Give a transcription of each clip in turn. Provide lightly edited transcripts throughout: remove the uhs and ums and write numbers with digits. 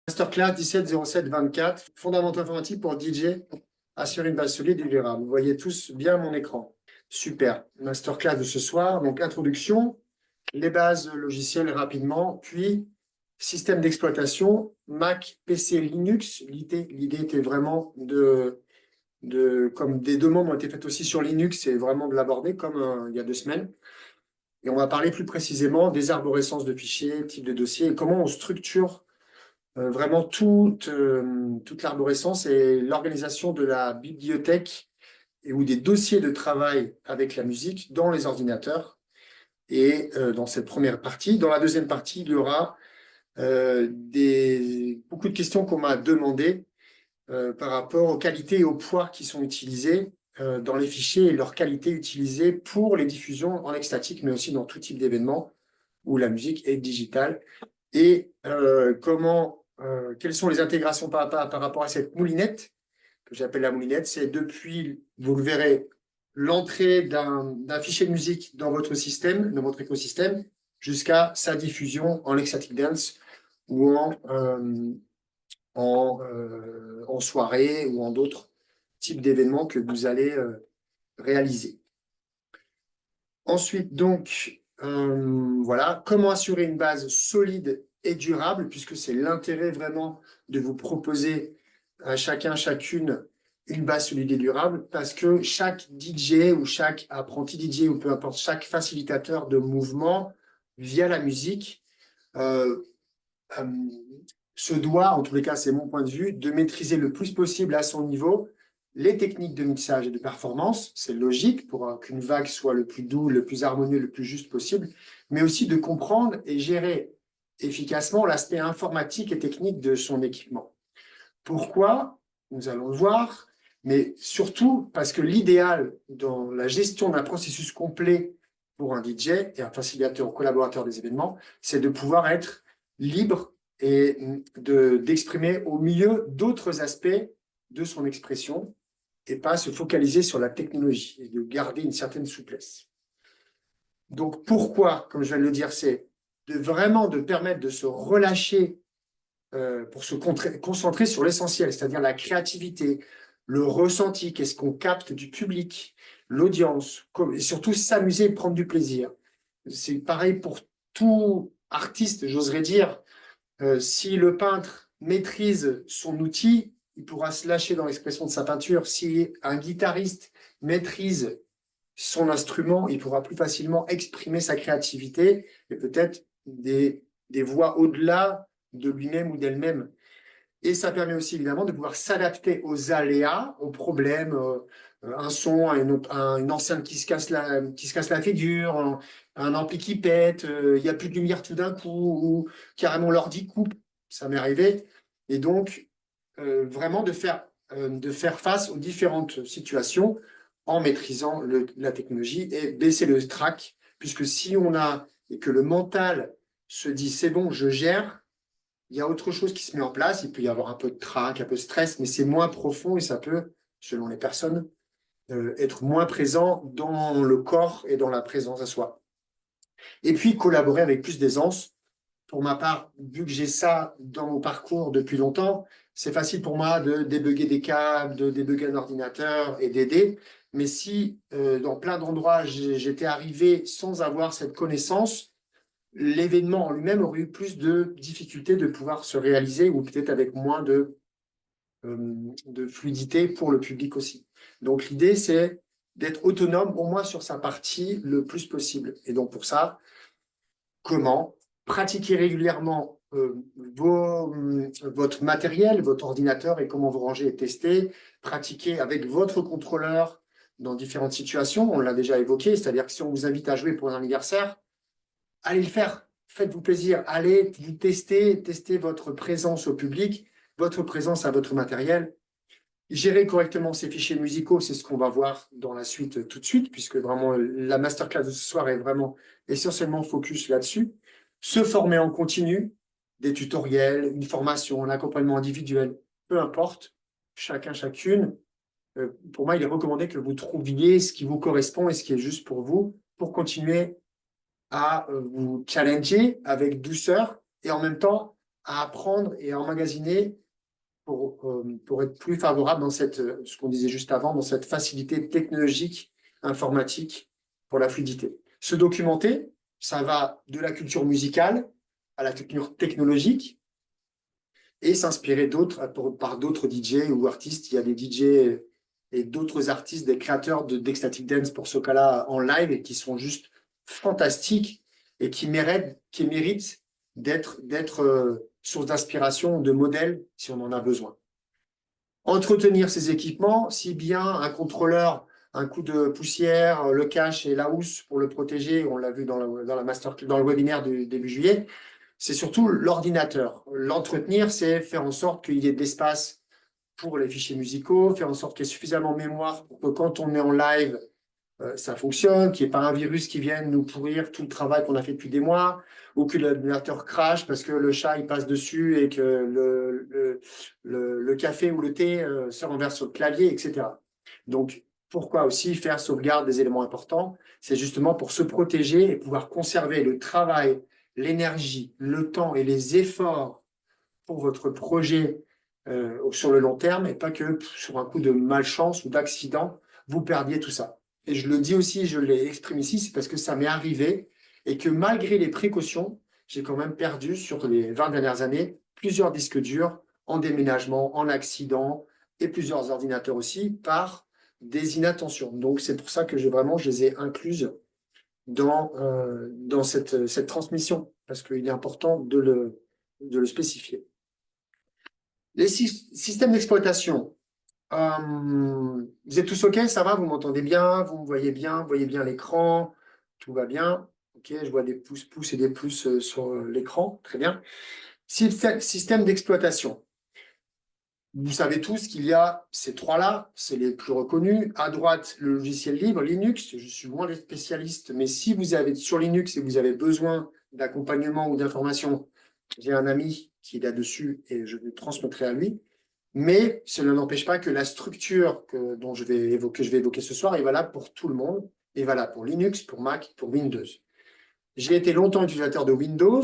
Masterclass 17 07 24, fondamentaux informatiques pour DJ, assurer une base solide et durable. Vous voyez tous bien mon écran. Super. Masterclass de ce soir. Donc, introduction, les bases logicielles rapidement, puis système d'exploitation, Mac, PC, Linux. L'idée était vraiment comme des demandes ont été faites aussi sur Linux, c'est vraiment de l'aborder comme il y a 2 semaines. Et on va parler plus précisément des arborescences de fichiers, type de dossier, et comment on structure vraiment toute l'arborescence et l'organisation de la bibliothèque ou des dossiers de travail avec la musique dans les ordinateurs. Et dans cette première partie. Dans la deuxième partie, il y aura beaucoup de questions qu'on m'a demandées par rapport aux qualités et aux poids qui sont utilisés dans les fichiers et leur qualité utilisée pour les diffusions en extatique, mais aussi dans tout type d'événement où la musique est digitale. Et quelles sont les intégrations par rapport à cette moulinette, que j'appelle la moulinette, c'est depuis, vous le verrez, l'entrée d'un fichier de musique dans votre système, dans votre écosystème, jusqu'à sa diffusion en ecstatic dance ou en soirée ou en d'autres types d'événements que vous allez réaliser. Ensuite, donc, voilà, comment assurer une base solide et durable, puisque c'est l'intérêt vraiment de vous proposer à chacun, chacune, une base solide et durable, parce que chaque DJ ou chaque apprenti DJ ou peu importe, chaque facilitateur de mouvement via la musique se doit, en tous les cas c'est mon point de vue, de maîtriser le plus possible à son niveau les techniques de mixage et de performance, c'est logique pour qu'une vague soit le plus doux, le plus harmonieux, le plus juste possible, mais aussi de comprendre et gérer efficacement l'aspect informatique et technique de son équipement. Pourquoi? Nous allons le voir, mais surtout parce que l'idéal dans la gestion d'un processus complet pour un DJ et un facilitateur ou collaborateur des événements, c'est de pouvoir être libre et d'exprimer au mieux d'autres aspects de son expression et pas se focaliser sur la technologie et de garder une certaine souplesse. Donc pourquoi, comme je viens de le dire, c'est vraiment de permettre de se relâcher pour se concentrer sur l'essentiel, c'est-à-dire la créativité, le ressenti, qu'est-ce qu'on capte du public, l'audience, et surtout s'amuser et prendre du plaisir. C'est pareil pour tout artiste, j'oserais dire. Si le peintre maîtrise son outil, il pourra se lâcher dans l'expression de sa peinture. Si un guitariste maîtrise son instrument, il pourra plus facilement exprimer sa créativité et peut-être des voix au-delà de lui-même ou d'elle-même. Et ça permet aussi évidemment de pouvoir s'adapter aux aléas, aux problèmes, un son, une enceinte qui se casse la figure, un ampli qui pète, il n'y a plus de lumière tout d'un coup, ou carrément l'ordi coupe, ça m'est arrivé. Et donc, vraiment de faire face aux différentes situations en maîtrisant la technologie et baisser le trac, puisque si on a, et que le mental se dit c'est bon, je gère, il y a autre chose qui se met en place, il peut y avoir un peu de trac, un peu de stress, mais c'est moins profond et ça peut, selon les personnes, être moins présent dans le corps et dans la présence à soi. Et puis collaborer avec plus d'aisance. Pour ma part, vu que j'ai ça dans mon parcours depuis longtemps, c'est facile pour moi de débugger des câbles, de débugger un ordinateur et d'aider. Mais si dans plein d'endroits j'étais arrivé sans avoir cette connaissance, l'événement en lui-même aurait eu plus de difficultés de pouvoir se réaliser ou peut-être avec moins de fluidité pour le public aussi. Donc l'idée, c'est d'être autonome au moins sur sa partie le plus possible. Et donc pour ça, comment pratiquer régulièrement votre matériel, votre ordinateur et comment vous ranger et tester, pratiquer avec votre contrôleur dans différentes situations, on l'a déjà évoqué, c'est-à-dire que si on vous invite à jouer pour un anniversaire, allez le faire, faites-vous plaisir, allez vous testez votre présence au public, votre présence à votre matériel. Gérer correctement ces fichiers musicaux, c'est ce qu'on va voir dans la suite tout de suite, puisque vraiment la masterclass de ce soir est vraiment essentiellement focus là-dessus. Se former en continu, des tutoriels, une formation, un accompagnement individuel, peu importe, chacun, chacune. Pour moi, il est recommandé que vous trouviez ce qui vous correspond et ce qui est juste pour vous, pour continuer à vous challenger avec douceur et en même temps à apprendre et à emmagasiner pour être plus favorable dans ce qu'on disait juste avant, dans cette facilité technologique, informatique pour la fluidité. Se documenter, ça va de la culture musicale à la culture technologique et s'inspirer par d'autres DJ ou artistes. Il y a des DJ et d'autres artistes, des créateurs d'Ecstatic Dance pour ce cas-là en live et qui sont juste fantastiques et qui méritent d'être source d'inspiration, de modèle si on en a besoin. Entretenir ces équipements, si bien un contrôleur, un coup de poussière, le cache et la housse pour le protéger, on l'a vu dans le webinaire du début juillet, c'est surtout l'ordinateur. L'entretenir, c'est faire en sorte qu'il y ait de l'espace pour les fichiers musicaux, faire en sorte qu'il y ait suffisamment de mémoire pour que quand on est en live, ça fonctionne, qu'il n'y ait pas un virus qui vienne nous pourrir tout le travail qu'on a fait depuis des mois, ou que l'ordinateur crache parce que le chat il passe dessus et que le café ou le thé se renverse sur le clavier, etc. Donc, pourquoi aussi faire sauvegarde des éléments importants? C'est justement pour se protéger et pouvoir conserver le travail, l'énergie, le temps et les efforts pour votre projet sur le long terme et pas que sur un coup de malchance ou d'accident, vous perdiez tout ça. Et je le dis aussi, je l'ai exprimé ici, c'est parce que ça m'est arrivé et que malgré les précautions, j'ai quand même perdu sur les 20 dernières années plusieurs disques durs en déménagement, en accident et plusieurs ordinateurs aussi par des inattentions. Donc c'est pour ça que je les ai incluses dans cette transmission, parce qu'il est important de le spécifier. Les systèmes d'exploitation. Vous êtes tous OK, ça va? Vous m'entendez bien? Vous me voyez bien? Vous voyez bien l'écran? Tout va bien? OK, je vois des pouces et des plus sur l'écran. Très bien. Système d'exploitation. Vous savez tous qu'il y a ces trois-là, c'est les plus reconnus. À droite, le logiciel libre, Linux. Je suis moins les spécialistes, mais si vous avez sur Linux et vous avez besoin d'accompagnement ou d'information, j'ai un ami qui est là-dessus et je le transmettrai à lui. Mais cela n'empêche pas que la structure que je vais évoquer ce soir est valable pour tout le monde, est valable pour Linux, pour Mac, pour Windows. J'ai été longtemps utilisateur de Windows,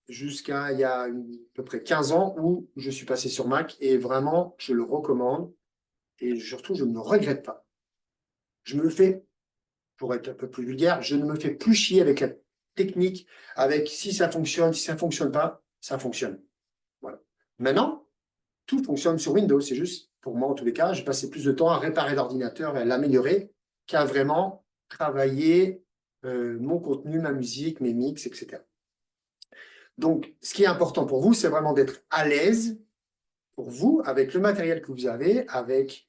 jusqu'à il y a à peu près 15 ans, où je suis passé sur Mac, et vraiment, je le recommande, et surtout, je ne me regrette pas. Je me fais, pour être un peu plus vulgaire, je ne me fais plus chier avec la technique, avec si ça fonctionne, si ça ne fonctionne pas, ça fonctionne. Voilà. Maintenant, tout fonctionne sur Windows. C'est juste, pour moi, en tous les cas, j'ai passé plus de temps à réparer l'ordinateur et à l'améliorer qu'à vraiment travailler mon contenu, ma musique, mes mix, etc. Donc, ce qui est important pour vous, c'est vraiment d'être à l'aise pour vous, avec le matériel que vous avez, avec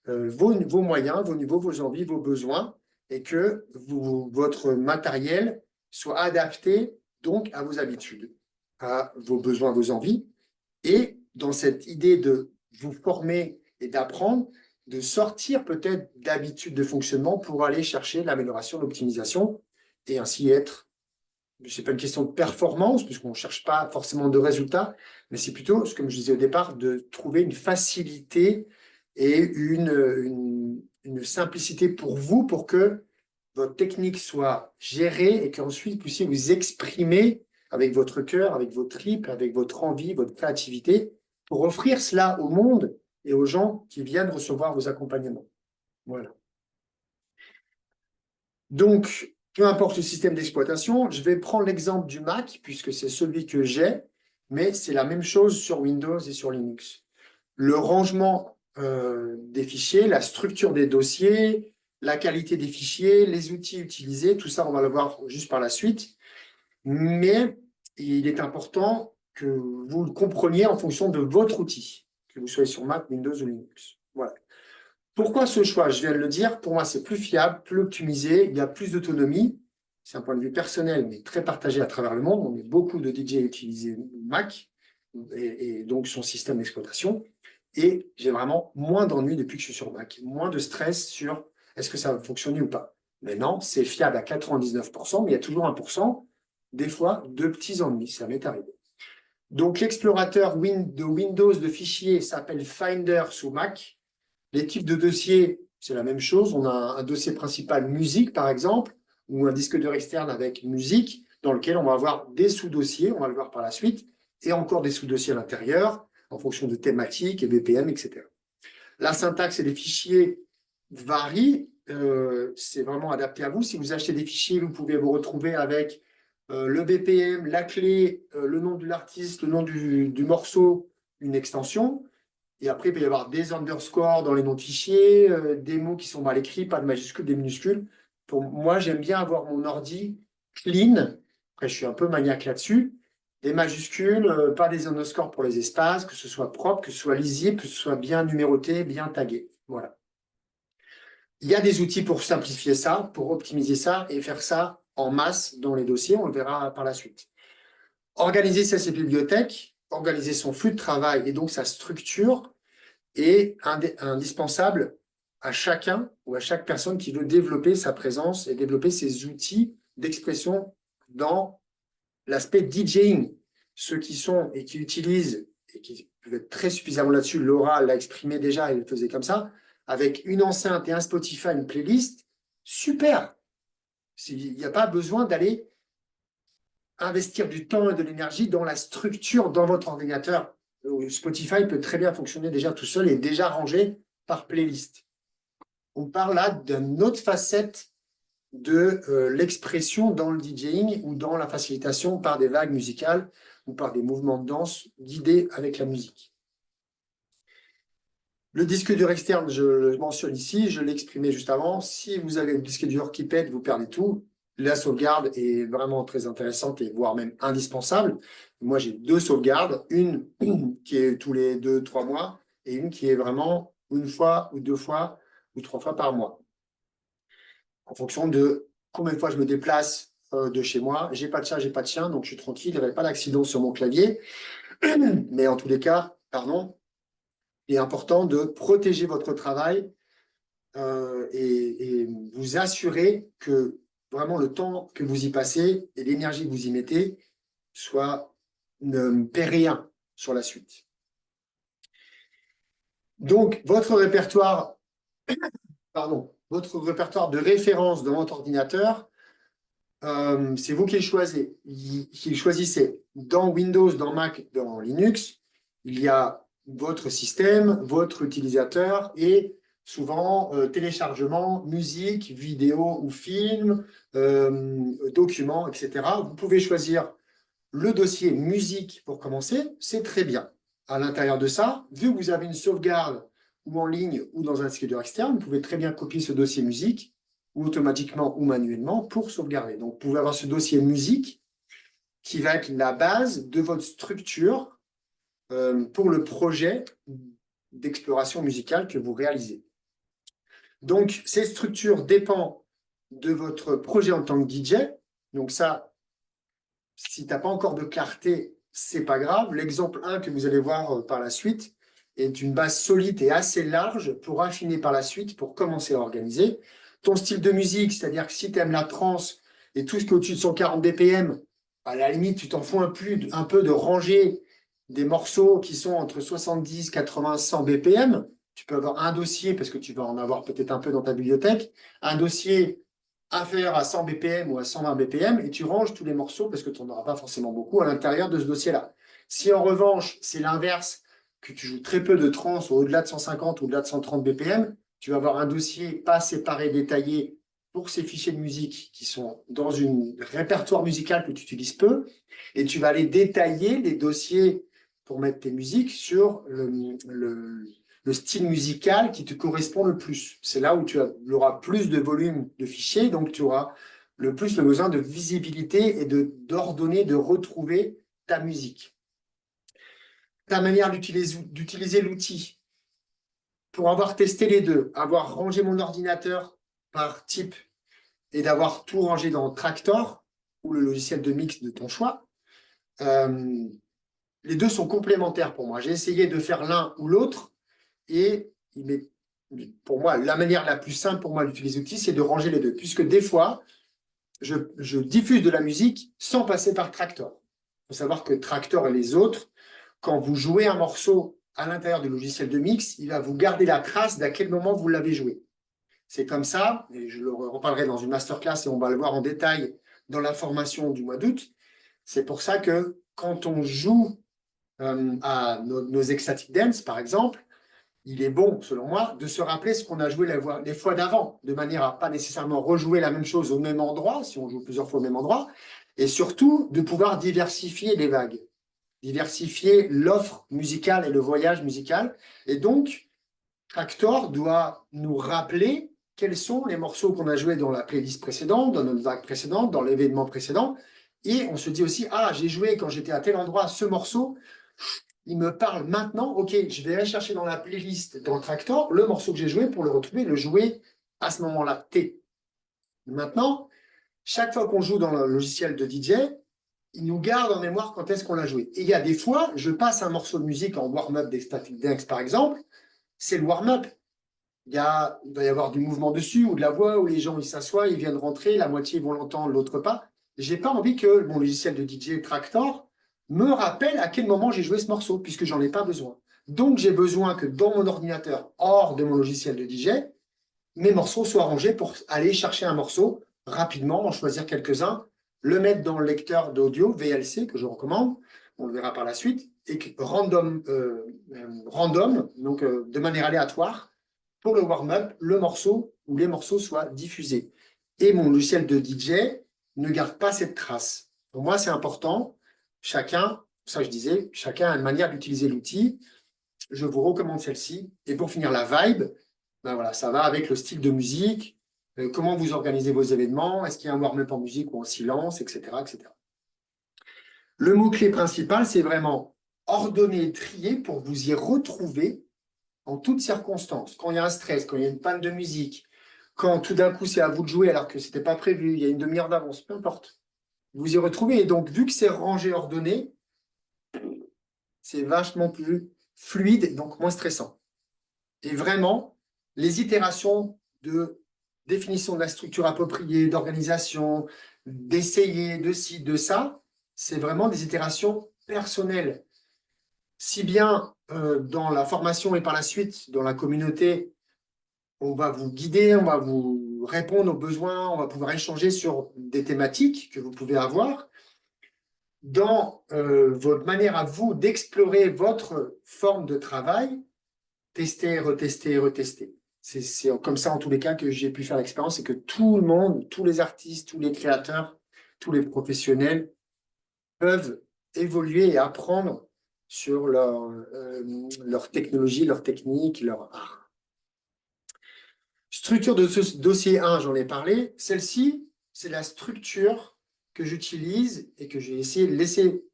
vos moyens, vos niveaux, vos envies, vos besoins, et que votre matériel soit adapté donc à vos habitudes, à vos besoins, vos envies, et dans cette idée de vous former et d'apprendre, de sortir peut-être d'habitudes de fonctionnement pour aller chercher l'amélioration, l'optimisation, et ainsi être, ce n'est pas une question de performance, puisqu'on ne cherche pas forcément de résultats, mais c'est plutôt, comme je disais au départ, de trouver une facilité et une simplicité pour vous, pour que votre technique soit gérée et qu'ensuite vous puissiez vous exprimer avec votre cœur, avec vos tripes, avec votre envie, votre créativité, pour offrir cela au monde et aux gens qui viennent recevoir vos accompagnements. Voilà. Donc, peu importe le système d'exploitation, je vais prendre l'exemple du Mac, puisque c'est celui que j'ai, mais c'est la même chose sur Windows et sur Linux. Le rangement des fichiers, la structure des dossiers, la qualité des fichiers, les outils utilisés, tout ça, on va le voir juste par la suite. Mais il est important que vous le compreniez en fonction de votre outil, que vous soyez sur Mac, Windows ou Linux. Voilà. Pourquoi ce choix? Je viens de le dire, pour moi, c'est plus fiable, plus optimisé, il y a plus d'autonomie. C'est un point de vue personnel, mais très partagé à travers le monde. On est beaucoup de DJ à utiliser Mac et donc son système d'exploitation. Et j'ai vraiment moins d'ennuis depuis que je suis sur Mac, moins de stress sur est-ce que ça va fonctionner ou pas. Mais non, c'est fiable à 99%, mais il y a toujours 1%, des fois, de petits ennuis. Ça m'est arrivé. Donc, l'explorateur de Windows de fichiers s'appelle Finder sous Mac. Les types de dossiers, c'est la même chose. On a un dossier principal musique, par exemple, ou un disque dur externe avec musique, dans lequel on va avoir des sous-dossiers, on va le voir par la suite, et encore des sous-dossiers à l'intérieur, en fonction de thématiques et BPM, etc. La syntaxe et les fichiers varient. C'est vraiment adapté à vous. Si vous achetez des fichiers, vous pouvez vous retrouver avec le BPM, la clé, le nom de l'artiste, le nom du morceau, une extension. Et après, il peut y avoir des underscores dans les noms de fichiers, des mots qui sont mal écrits, pas de majuscules, des minuscules. Pour moi, j'aime bien avoir mon ordi clean. Après, je suis un peu maniaque là-dessus. Des majuscules, pas des underscores pour les espaces, que ce soit propre, que ce soit lisible, que ce soit bien numéroté, bien tagué. Voilà. Il y a des outils pour simplifier ça, pour optimiser ça et faire ça en masse dans les dossiers. On le verra par la suite. Organiser ses bibliothèques, organiser son flux de travail et donc sa structure est indispensable à chacun ou à chaque personne qui veut développer sa présence et développer ses outils d'expression dans l'aspect DJing. Ceux qui sont et qui utilisent et qui peuvent être très suffisamment là-dessus, Laura l'a exprimé déjà, elle le faisait comme ça, avec une enceinte et un Spotify, une playlist, super. Il n'y a pas besoin d'aller investir du temps et de l'énergie dans la structure dans votre ordinateur. Spotify peut très bien fonctionner déjà tout seul et déjà rangé par playlist. On parle là d'une autre facette de l'expression dans le DJing ou dans la facilitation par des vagues musicales ou par des mouvements de danse guidés avec la musique. Le disque dur externe, je le mentionne ici, je l'ai exprimé juste avant. Si vous avez un disque dur qui pète, vous perdez tout. La sauvegarde est vraiment très intéressante et voire même indispensable. Moi, j'ai 2 sauvegardes, une qui est tous les 2-3 mois et une qui est vraiment une fois ou 2 fois ou 3 fois par mois. En fonction de combien de fois je me déplace de chez moi. J'ai pas de chat, j'ai pas de chien, donc je suis tranquille, il n'y avait pas d'accident sur mon clavier. Mais en tous les cas, pardon, il est important de protéger votre travail et vous assurer que vraiment le temps que vous y passez et l'énergie que vous y mettez ne paie rien sur la suite. Donc, votre répertoire de référence dans votre ordinateur, c'est vous qui le choisissez. Dans Windows, dans Mac, dans Linux, il y a votre système, votre utilisateur et souvent téléchargement, musique, vidéo ou film, documents, etc. Vous pouvez choisir le dossier musique pour commencer, c'est très bien. À l'intérieur de ça, vu que vous avez une sauvegarde ou en ligne ou dans un disque dur externe, vous pouvez très bien copier ce dossier musique ou automatiquement ou manuellement pour sauvegarder. Donc, vous pouvez avoir ce dossier musique qui va être la base de votre structure pour le projet d'exploration musicale que vous réalisez. Donc, cette structure dépend de votre projet en tant que DJ. Donc ça, si tu n'as pas encore de clarté, c'est pas grave. L'exemple 1 que vous allez voir par la suite est une base solide et assez large pour affiner par la suite, pour commencer à organiser. Ton style de musique, c'est-à-dire que si tu aimes la trance et tout ce qui est au-dessus de 140 BPM, à la limite, tu t'en fous un peu de ranger des morceaux qui sont entre 70, 80, 100 BPM. Tu peux avoir un dossier, parce que tu vas en avoir peut-être un peu dans ta bibliothèque, un dossier inférieur à 100 BPM ou à 120 BPM, et tu ranges tous les morceaux, parce que tu n'en auras pas forcément beaucoup, à l'intérieur de ce dossier-là. Si en revanche, c'est l'inverse, que tu joues très peu de trance au-delà de 150 ou au-delà de 130 BPM, tu vas avoir un dossier pas séparé, détaillé pour ces fichiers de musique qui sont dans un répertoire musical que tu utilises peu, et tu vas aller détailler les dossiers pour mettre tes musiques sur le style musical qui te correspond le plus. C'est là où tu auras plus de volume de fichiers, donc tu auras le plus le besoin de visibilité et d'ordonner, de retrouver ta musique. Ta manière d'utiliser l'outil. Pour avoir testé les deux, avoir rangé mon ordinateur par type et d'avoir tout rangé dans Traktor ou le logiciel de mix de ton choix, les deux sont complémentaires pour moi. J'ai essayé de faire l'un ou l'autre et pour moi, la manière la plus simple pour moi d'utiliser l'outil, c'est de ranger les deux. Puisque des fois, je diffuse de la musique sans passer par Traktor. Il faut savoir que Traktor et les autres, quand vous jouez un morceau à l'intérieur du logiciel de mix, il va vous garder la trace d'à quel moment vous l'avez joué. C'est comme ça, et je le reparlerai dans une masterclass et on va le voir en détail dans la formation du mois d'août. C'est pour ça que quand on joue à nos ecstatic dance, par exemple, il est bon, selon moi, de se rappeler ce qu'on a joué les fois d'avant, de manière à pas nécessairement rejouer la même chose au même endroit, si on joue plusieurs fois au même endroit, et surtout de pouvoir diversifier les vagues, diversifier l'offre musicale et le voyage musical. Et donc, Tractor doit nous rappeler quels sont les morceaux qu'on a joués dans la playlist précédente, dans notre vague précédente, dans l'événement précédent. Et on se dit aussi, ah, j'ai joué quand j'étais à tel endroit ce morceau, il me parle maintenant, ok, je vais aller chercher dans la playlist, dans Tractor, le morceau que j'ai joué pour le retrouver, le jouer à ce moment-là, T. Maintenant, chaque fois qu'on joue dans le logiciel de DJ, il nous garde en mémoire quand est-ce qu'on l'a joué. Et il y a des fois, je passe un morceau de musique en warm-up des Static Dance, par exemple, c'est le warm-up. Il va y avoir du mouvement dessus, ou de la voix, où les gens ils s'assoient, ils viennent rentrer, la moitié vont l'entendre, l'autre pas. J'ai pas envie que mon logiciel de DJ Tractor me rappelle à quel moment j'ai joué ce morceau, puisque j'en ai pas besoin. Donc j'ai besoin que dans mon ordinateur, hors de mon logiciel de DJ, mes morceaux soient rangés pour aller chercher un morceau rapidement, en choisir quelques-uns, le mettre dans le lecteur d'audio VLC que je recommande, on le verra par la suite, et random, donc de manière aléatoire, pour le warm-up, le morceau ou les morceaux soient diffusés. Et mon logiciel de DJ ne garde pas cette trace. Pour moi, c'est important. Chacun, ça je disais, chacun a une manière d'utiliser l'outil. Je vous recommande celle-ci. Et pour finir, la vibe, ben voilà, ça va avec le style de musique, comment vous organisez vos événements, est-ce qu'il y a un warm-up en musique ou en silence, etc., etc. Le mot-clé principal, c'est vraiment ordonner et trier pour vous y retrouver en toutes circonstances. Quand il y a un stress, quand il y a une panne de musique, quand tout d'un coup c'est à vous de jouer alors que ce n'était pas prévu, il y a une demi-heure d'avance, peu importe. Vous y retrouvez. Et donc, vu que c'est rangé, ordonné, c'est vachement plus fluide et donc moins stressant. Et vraiment, les itérations de définition de la structure appropriée, d'organisation, d'essayer de ci, de ça, c'est vraiment des itérations personnelles. Si bien dans la formation et par la suite dans la communauté, on va vous guider, on va vous répondre aux besoins, on va pouvoir échanger sur des thématiques que vous pouvez avoir. Dans votre manière à vous d'explorer votre forme de travail, tester, retester, retester. C'est comme ça, en tous les cas, que j'ai pu faire l'expérience et que tout le monde, tous les artistes, tous les créateurs, tous les professionnels peuvent évoluer et apprendre sur leur technologie, leur technique, leur art. Structure de ce dossier 1, j'en ai parlé. Celle-ci, c'est la structure que j'utilise et que j'ai essayé de laisser,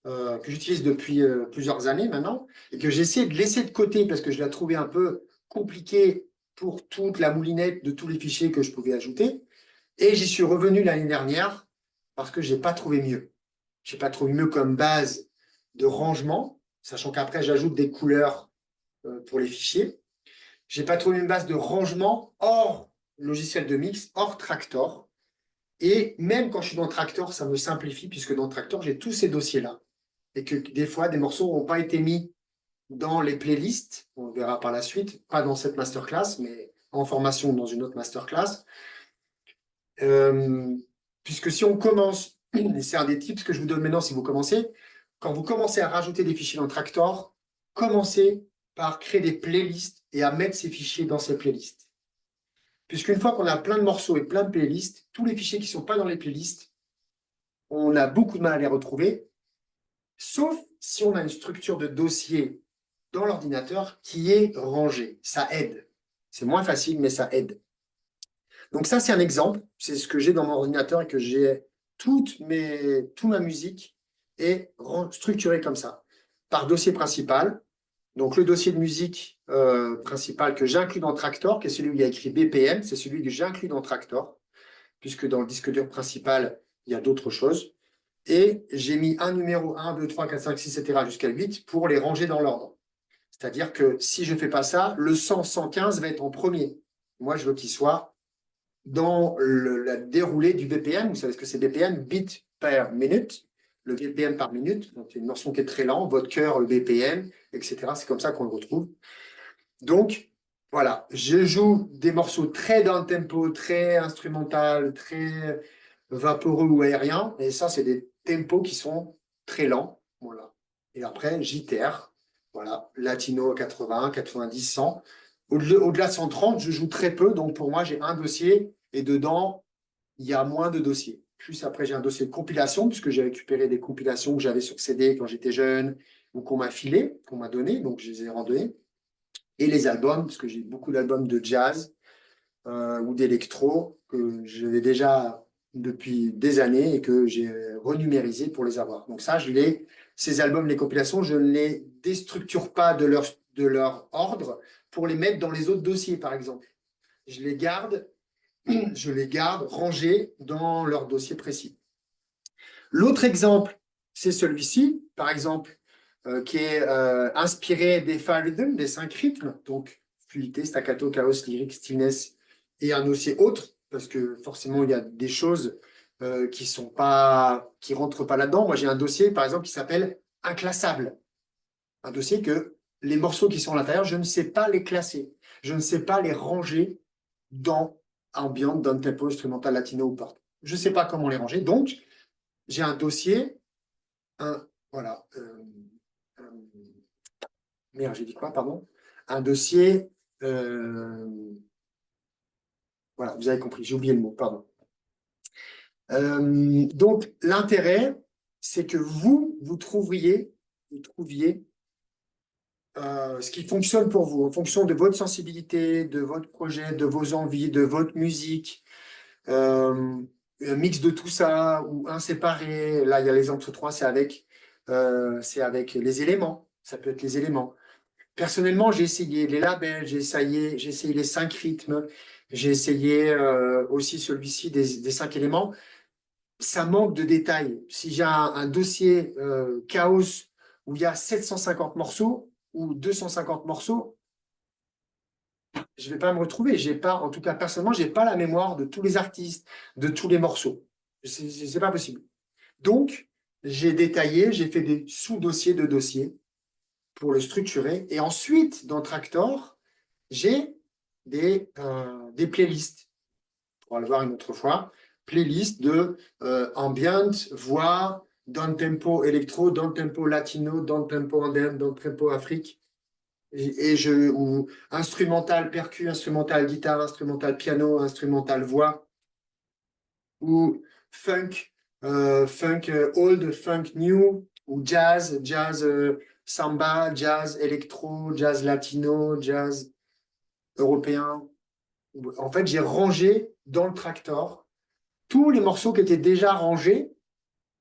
que j'utilise depuis plusieurs années maintenant, et que j'ai essayé de laisser de côté parce que je la trouvais un peu compliquée pour toute la moulinette de tous les fichiers que je pouvais ajouter. Et j'y suis revenu l'année dernière parce que je n'ai pas trouvé mieux. Je n'ai pas trouvé mieux comme base de rangement, sachant qu'après, j'ajoute des couleurs pour les fichiers. Je n'ai pas trouvé une base de rangement hors logiciel de mix, hors Tractor. Et même quand je suis dans Tractor, ça me simplifie puisque dans Tractor, j'ai tous ces dossiers-là. Et que des fois, des morceaux n'ont pas été mis dans les playlists. On le verra par la suite, pas dans cette masterclass, mais en formation dans une autre masterclass. Puisque si on commence, et c'est un des tips que je vous donne maintenant si vous commencez, quand vous commencez à rajouter des fichiers dans Tractor, commencez par créer des playlists et à mettre ces fichiers dans ces playlists. Puisqu'une fois qu'on a plein de morceaux et plein de playlists, tous les fichiers qui ne sont pas dans les playlists, on a beaucoup de mal à les retrouver, sauf si on a une structure de dossier dans l'ordinateur qui est rangée. Ça aide. C'est moins facile, mais ça aide. Donc ça, c'est un exemple. C'est ce que j'ai dans mon ordinateur et que j'ai toute ma musique est structurée comme ça, par dossier principal. Donc le dossier de musique principal que j'inclus dans Tractor, qui est celui où il y a écrit BPM, c'est celui que j'inclus dans Tractor, puisque dans le disque dur principal, il y a d'autres choses. Et j'ai mis un numéro 1, 2, 3, 4, 5, 6, etc. jusqu'à 8 pour les ranger dans l'ordre. C'est-à-dire que si je ne fais pas ça, le 100, 115 va être en premier. Moi, je veux qu'il soit dans la déroulée du BPM. Vous savez ce que c'est BPM? Beat per minute. Le BPM par minute. Donc, une notion qui est très lente. Votre cœur, le BPM, etc. C'est comme ça qu'on le retrouve. Donc, voilà. Je joue des morceaux très down tempo, très instrumental, très vaporeux ou aérien. Et ça, c'est des tempos qui sont très lents. Voilà. Et après, JTR, voilà, latino 80, 90, 100. Au-delà de 130, je joue très peu. Donc, pour moi, j'ai un dossier et dedans, il y a moins de dossiers. Plus après, j'ai un dossier de compilation, puisque j'ai récupéré des compilations que j'avais sur CD quand j'étais jeune ou qu'on m'a filé, qu'on m'a donné. Donc, je les ai randonnés. Et les albums, parce que j'ai beaucoup d'albums de jazz ou d'électro que j'avais déjà depuis des années et que j'ai renumérisé pour les avoir. Donc ça, ces albums, les compilations, je ne les déstructure pas de leur ordre pour les mettre dans les autres dossiers, par exemple. Je les garde, je les garde rangés dans leur dossier précis. L'autre exemple, c'est celui-ci, par exemple, qui est inspiré des 5 rhythms, des 5 rythmes, donc fluidité, staccato, chaos, lyrique, stillness, et un dossier autre, parce que forcément, il y a des choses qui rentrent pas là-dedans. Moi, j'ai un dossier, par exemple, qui s'appelle inclassable. Un dossier que les morceaux qui sont à l'intérieur, je ne sais pas les classer. Je ne sais pas les ranger dans ambient, down tempo, instrumental, latino ou pop. Je ne sais pas comment les ranger. Donc, j'ai un dossier, voilà. Merde, j'ai dit quoi, pardon? Un dossier, voilà, vous avez compris, j'ai oublié le mot, pardon. Donc, l'intérêt, c'est que vous trouviez ce qui fonctionne pour vous, en fonction de votre sensibilité, de votre projet, de vos envies, de votre musique, un mix de tout ça, ou un séparé. Là, il y a l'exemple 3, c'est avec les éléments. Ça peut être les éléments. Personnellement, j'ai essayé les labels, j'ai essayé les 5 rythmes, j'ai essayé aussi celui-ci des 5 éléments. Ça manque de détails. Si j'ai un dossier Chaos où il y a 750 morceaux ou 250 morceaux, je ne vais pas me retrouver. J'ai pas, en tout cas, personnellement, je n'ai pas la mémoire de tous les artistes, de tous les morceaux. C'est pas possible. Donc, j'ai détaillé, j'ai fait des sous-dossiers de dossiers pour le structurer. Et ensuite, dans Tractor, j'ai des playlists. On va le voir une autre fois. Playlist de ambient, voix, down tempo électro, down tempo latino, down tempo andin, down tempo Afrique. Ou instrumental percu, instrumental guitare, instrumental piano, instrumental voix, ou funk, funk old, funk new, ou jazz, jazz samba, jazz électro, jazz latino, jazz européen. En fait, j'ai rangé dans le Tractor tous les morceaux qui étaient déjà rangés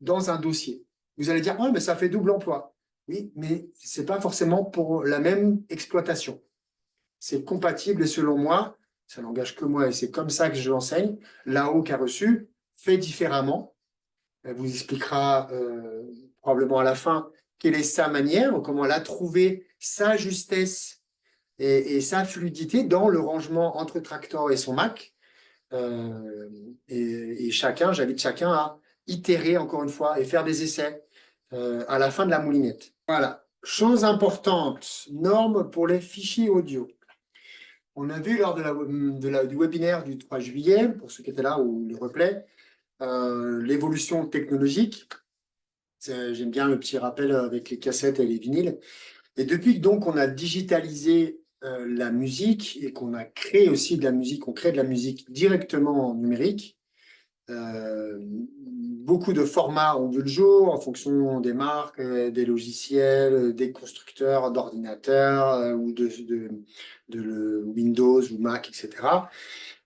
dans un dossier. Vous allez dire, ouais, mais ça fait double emploi. Oui, mais ce n'est pas forcément pour la même exploitation. C'est compatible et selon moi, ça n'engage que moi et c'est comme ça que je l'enseigne. Là-haut qui a reçu fait différemment. Elle vous expliquera probablement à la fin quelle est sa manière, comment elle a trouvé sa justesse et sa fluidité dans le rangement entre Tractor et son Mac. Et j'invite chacun à itérer encore une fois et faire des essais à la fin de la moulinette. Voilà. Chose importante, normes pour les fichiers audio. On a vu lors du webinaire du 3 juillet, pour ceux qui étaient là ou le replay, l'évolution technologique. J'aime bien le petit rappel avec les cassettes et les vinyles. Et depuis que donc on a digitalisé la musique et qu'on a créé aussi de la musique, on crée de la musique directement en numérique, beaucoup de formats ont vu le jour en fonction des marques, des logiciels, des constructeurs d'ordinateurs ou de Windows ou Mac, etc.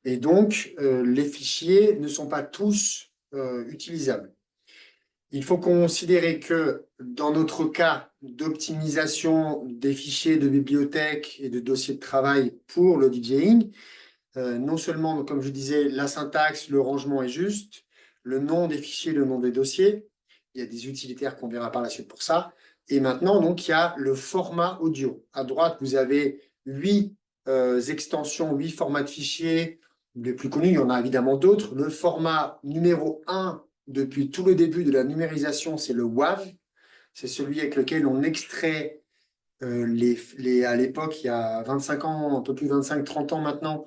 Et donc, les fichiers ne sont pas tous utilisables. Il faut considérer que dans notre cas d'optimisation des fichiers de bibliothèque et de dossiers de travail pour le DJing, non seulement, comme je disais, la syntaxe, le rangement est juste, le nom des fichiers, le nom des dossiers, il y a des utilitaires qu'on verra par la suite pour ça. Et maintenant, donc, il y a le format audio. À droite, vous avez 8 extensions, 8 formats de fichiers. Les plus connus, il y en a évidemment d'autres. Le format numéro 1, depuis tout le début de la numérisation, c'est le WAV. C'est celui avec lequel on extrait à l'époque, il y a 25 ans, un peu plus de 25-30 ans maintenant,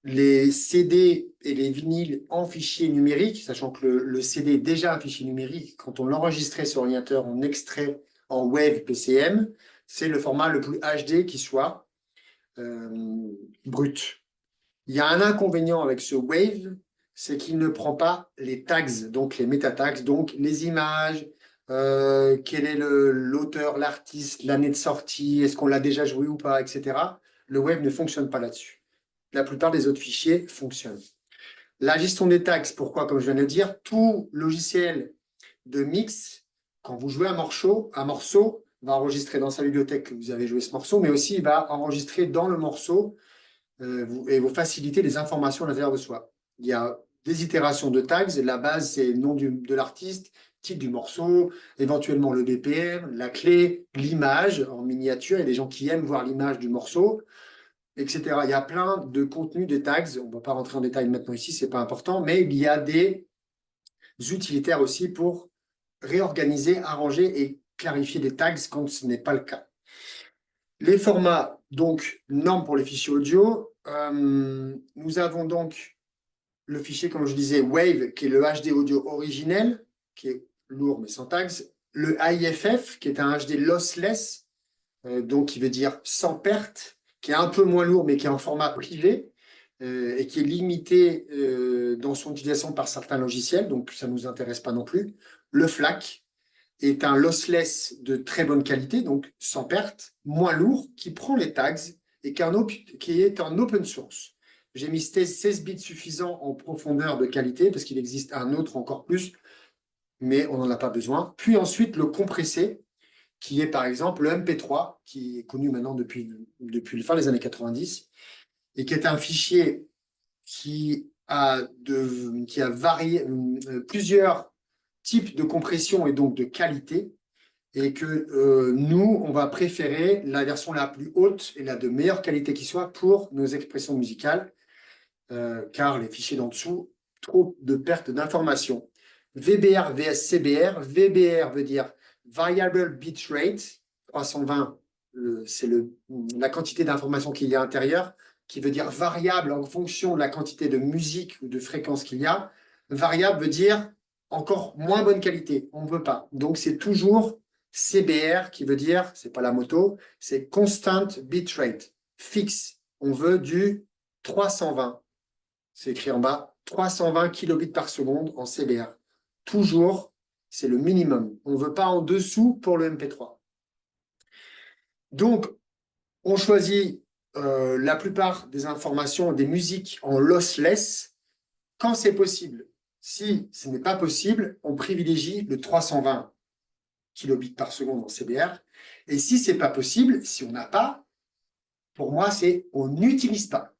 les CD et les vinyles en fichier numérique, sachant que le CD est déjà un fichier numérique. Quand on l'enregistrait sur ordinateur, on extrait en Wave PCM, c'est le format le plus HD qui soit brut. Il y a un inconvénient avec ce Wave, c'est qu'il ne prend pas les tags, donc les métatags, donc les images, quel est l'auteur, l'artiste, l'année de sortie, est-ce qu'on l'a déjà joué ou pas, etc. Le Wave ne fonctionne pas là-dessus. La plupart des autres fichiers fonctionnent. La gestion des tags, pourquoi? Comme je viens de le dire, tout logiciel de mix, quand vous jouez un morceau va enregistrer dans sa bibliothèque que vous avez joué ce morceau, mais aussi il va enregistrer dans le morceau et vous faciliter les informations à l'intérieur de soi. Il y a des itérations de tags. La base, c'est le nom de l'artiste, titre du morceau, éventuellement le BPM, la clé, l'image en miniature. Il y a des gens qui aiment voir l'image du morceau, etc. Il y a plein de contenus des tags. On ne va pas rentrer en détail maintenant ici, ce n'est pas important, mais il y a des utilitaires aussi pour réorganiser, arranger et clarifier des tags quand ce n'est pas le cas. Les formats, donc, normes pour les fichiers audio. Nous avons donc le fichier, comme je disais, Wave, qui est le HD audio originel, qui est lourd mais sans tags. Le AIFF, qui est un HD lossless, donc qui veut dire sans perte, qui est un peu moins lourd mais qui est en format privé et qui est limité dans son utilisation par certains logiciels, donc ça ne nous intéresse pas non plus. Le FLAC est un lossless de très bonne qualité, donc sans perte, moins lourd, qui prend les tags et qui est en open source. J'ai mis 16 bits suffisants en profondeur de qualité, parce qu'il existe un autre encore plus, mais on n'en a pas besoin. Puis ensuite, le compressé, qui est par exemple le MP3, qui est connu maintenant depuis la fin des années 90, et qui est un fichier qui a varié, plusieurs types de compression et donc de qualité, et que nous, on va préférer la version la plus haute et la de meilleure qualité qui soit pour nos expressions musicales, car les fichiers d'en dessous, trop de pertes d'informations. VBR vs CBR. VBR veut dire Variable Bitrate, 320, c'est la quantité d'informations qu'il y a à l'intérieur, qui veut dire variable en fonction de la quantité de musique ou de fréquence qu'il y a. Variable veut dire encore moins bonne qualité, on ne veut pas. Donc c'est toujours CBR qui veut dire, c'est pas la moto, c'est Constant Bitrate, fixe. On veut du 320. C'est écrit en bas, 320 kilobits par seconde en CBR. Toujours, c'est le minimum. On ne veut pas en dessous pour le MP3. Donc, on choisit la plupart des informations, des musiques en lossless quand c'est possible. Si ce n'est pas possible, on privilégie le 320 kilobits par seconde en CBR. Et si ce n'est pas possible, si on n'a pas, pour moi, c'est on n'utilise pas.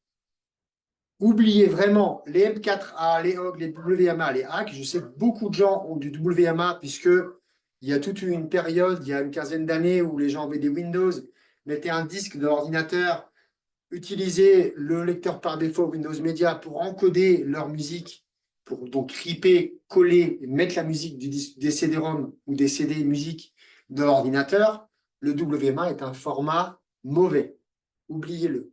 Oubliez vraiment les M4A, les OGG, les WMA, les HAC. Je sais que beaucoup de gens ont du WMA puisque il y a toute une période, il y a une quinzaine d'années où les gens avaient des Windows, mettaient un disque de l'ordinateur, utilisaient le lecteur par défaut Windows Media pour encoder leur musique, pour donc ripper, coller, et mettre la musique des CD-ROM ou des CD musique de l'ordinateur. Le WMA est un format mauvais. Oubliez-le.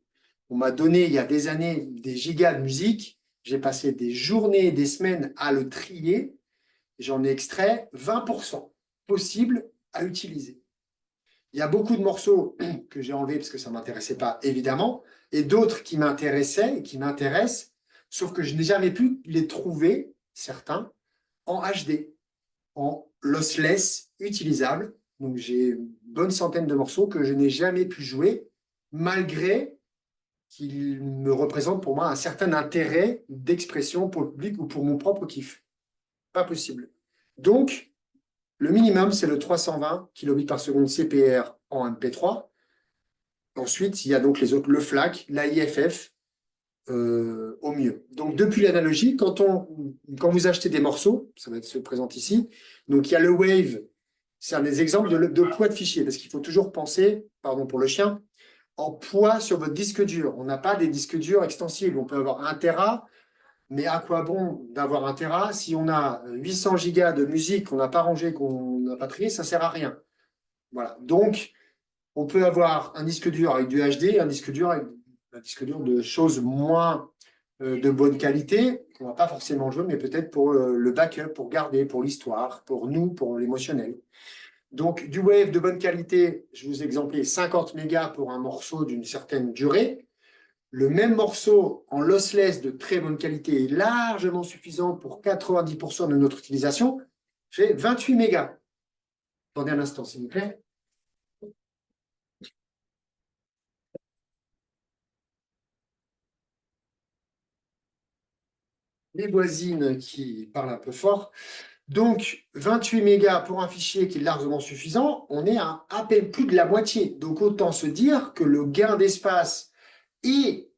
On m'a donné il y a des années des gigas de musique. J'ai passé des journées, des semaines à le trier. J'en ai extrait 20% possible à utiliser. Il y a beaucoup de morceaux que j'ai enlevés parce que ça ne m'intéressait pas, évidemment, et d'autres qui m'intéressaient et qui m'intéressent, sauf que je n'ai jamais pu les trouver, certains, en HD, en lossless utilisable. Donc j'ai une bonne centaine de morceaux que je n'ai jamais pu jouer, malgré qu'il me représente pour moi un certain intérêt d'expression pour le public ou pour mon propre kiff. Pas possible. Donc, le minimum, c'est le 320 kilobits par seconde CPR en MP3. Ensuite, il y a donc les autres, le FLAC, l'AIFF, au mieux. Donc, depuis l'analogie, quand vous achetez des morceaux, ça va se présenter ici, donc il y a le Wave, c'est un des exemples de poids de fichier, parce qu'il faut toujours penser, pardon pour le chien, en poids sur votre disque dur. On n'a pas des disques durs extensibles. On peut avoir 1 Tera, mais à quoi bon d'avoir 1 Tera si on a 800 gigas de musique qu'on n'a pas rangé, qu'on n'a pas trié, ça ne sert à rien. Voilà. Donc, on peut avoir un disque dur avec du HD, un disque dur de choses moins de bonne qualité, qu'on ne va pas forcément jouer, mais peut-être pour le backup, pour garder, pour l'histoire, pour nous, pour l'émotionnel. Donc, du wave de bonne qualité, je vous ai exemplé 50 mégas pour un morceau d'une certaine durée. Le même morceau en lossless de très bonne qualité est largement suffisant pour 90% de notre utilisation, fait 28 mégas. Attendez un instant, s'il vous plaît. Les voisines qui parlent un peu fort. Donc, 28 mégas pour un fichier qui est largement suffisant, on est à peine plus de la moitié. Donc, autant se dire que le gain d'espace et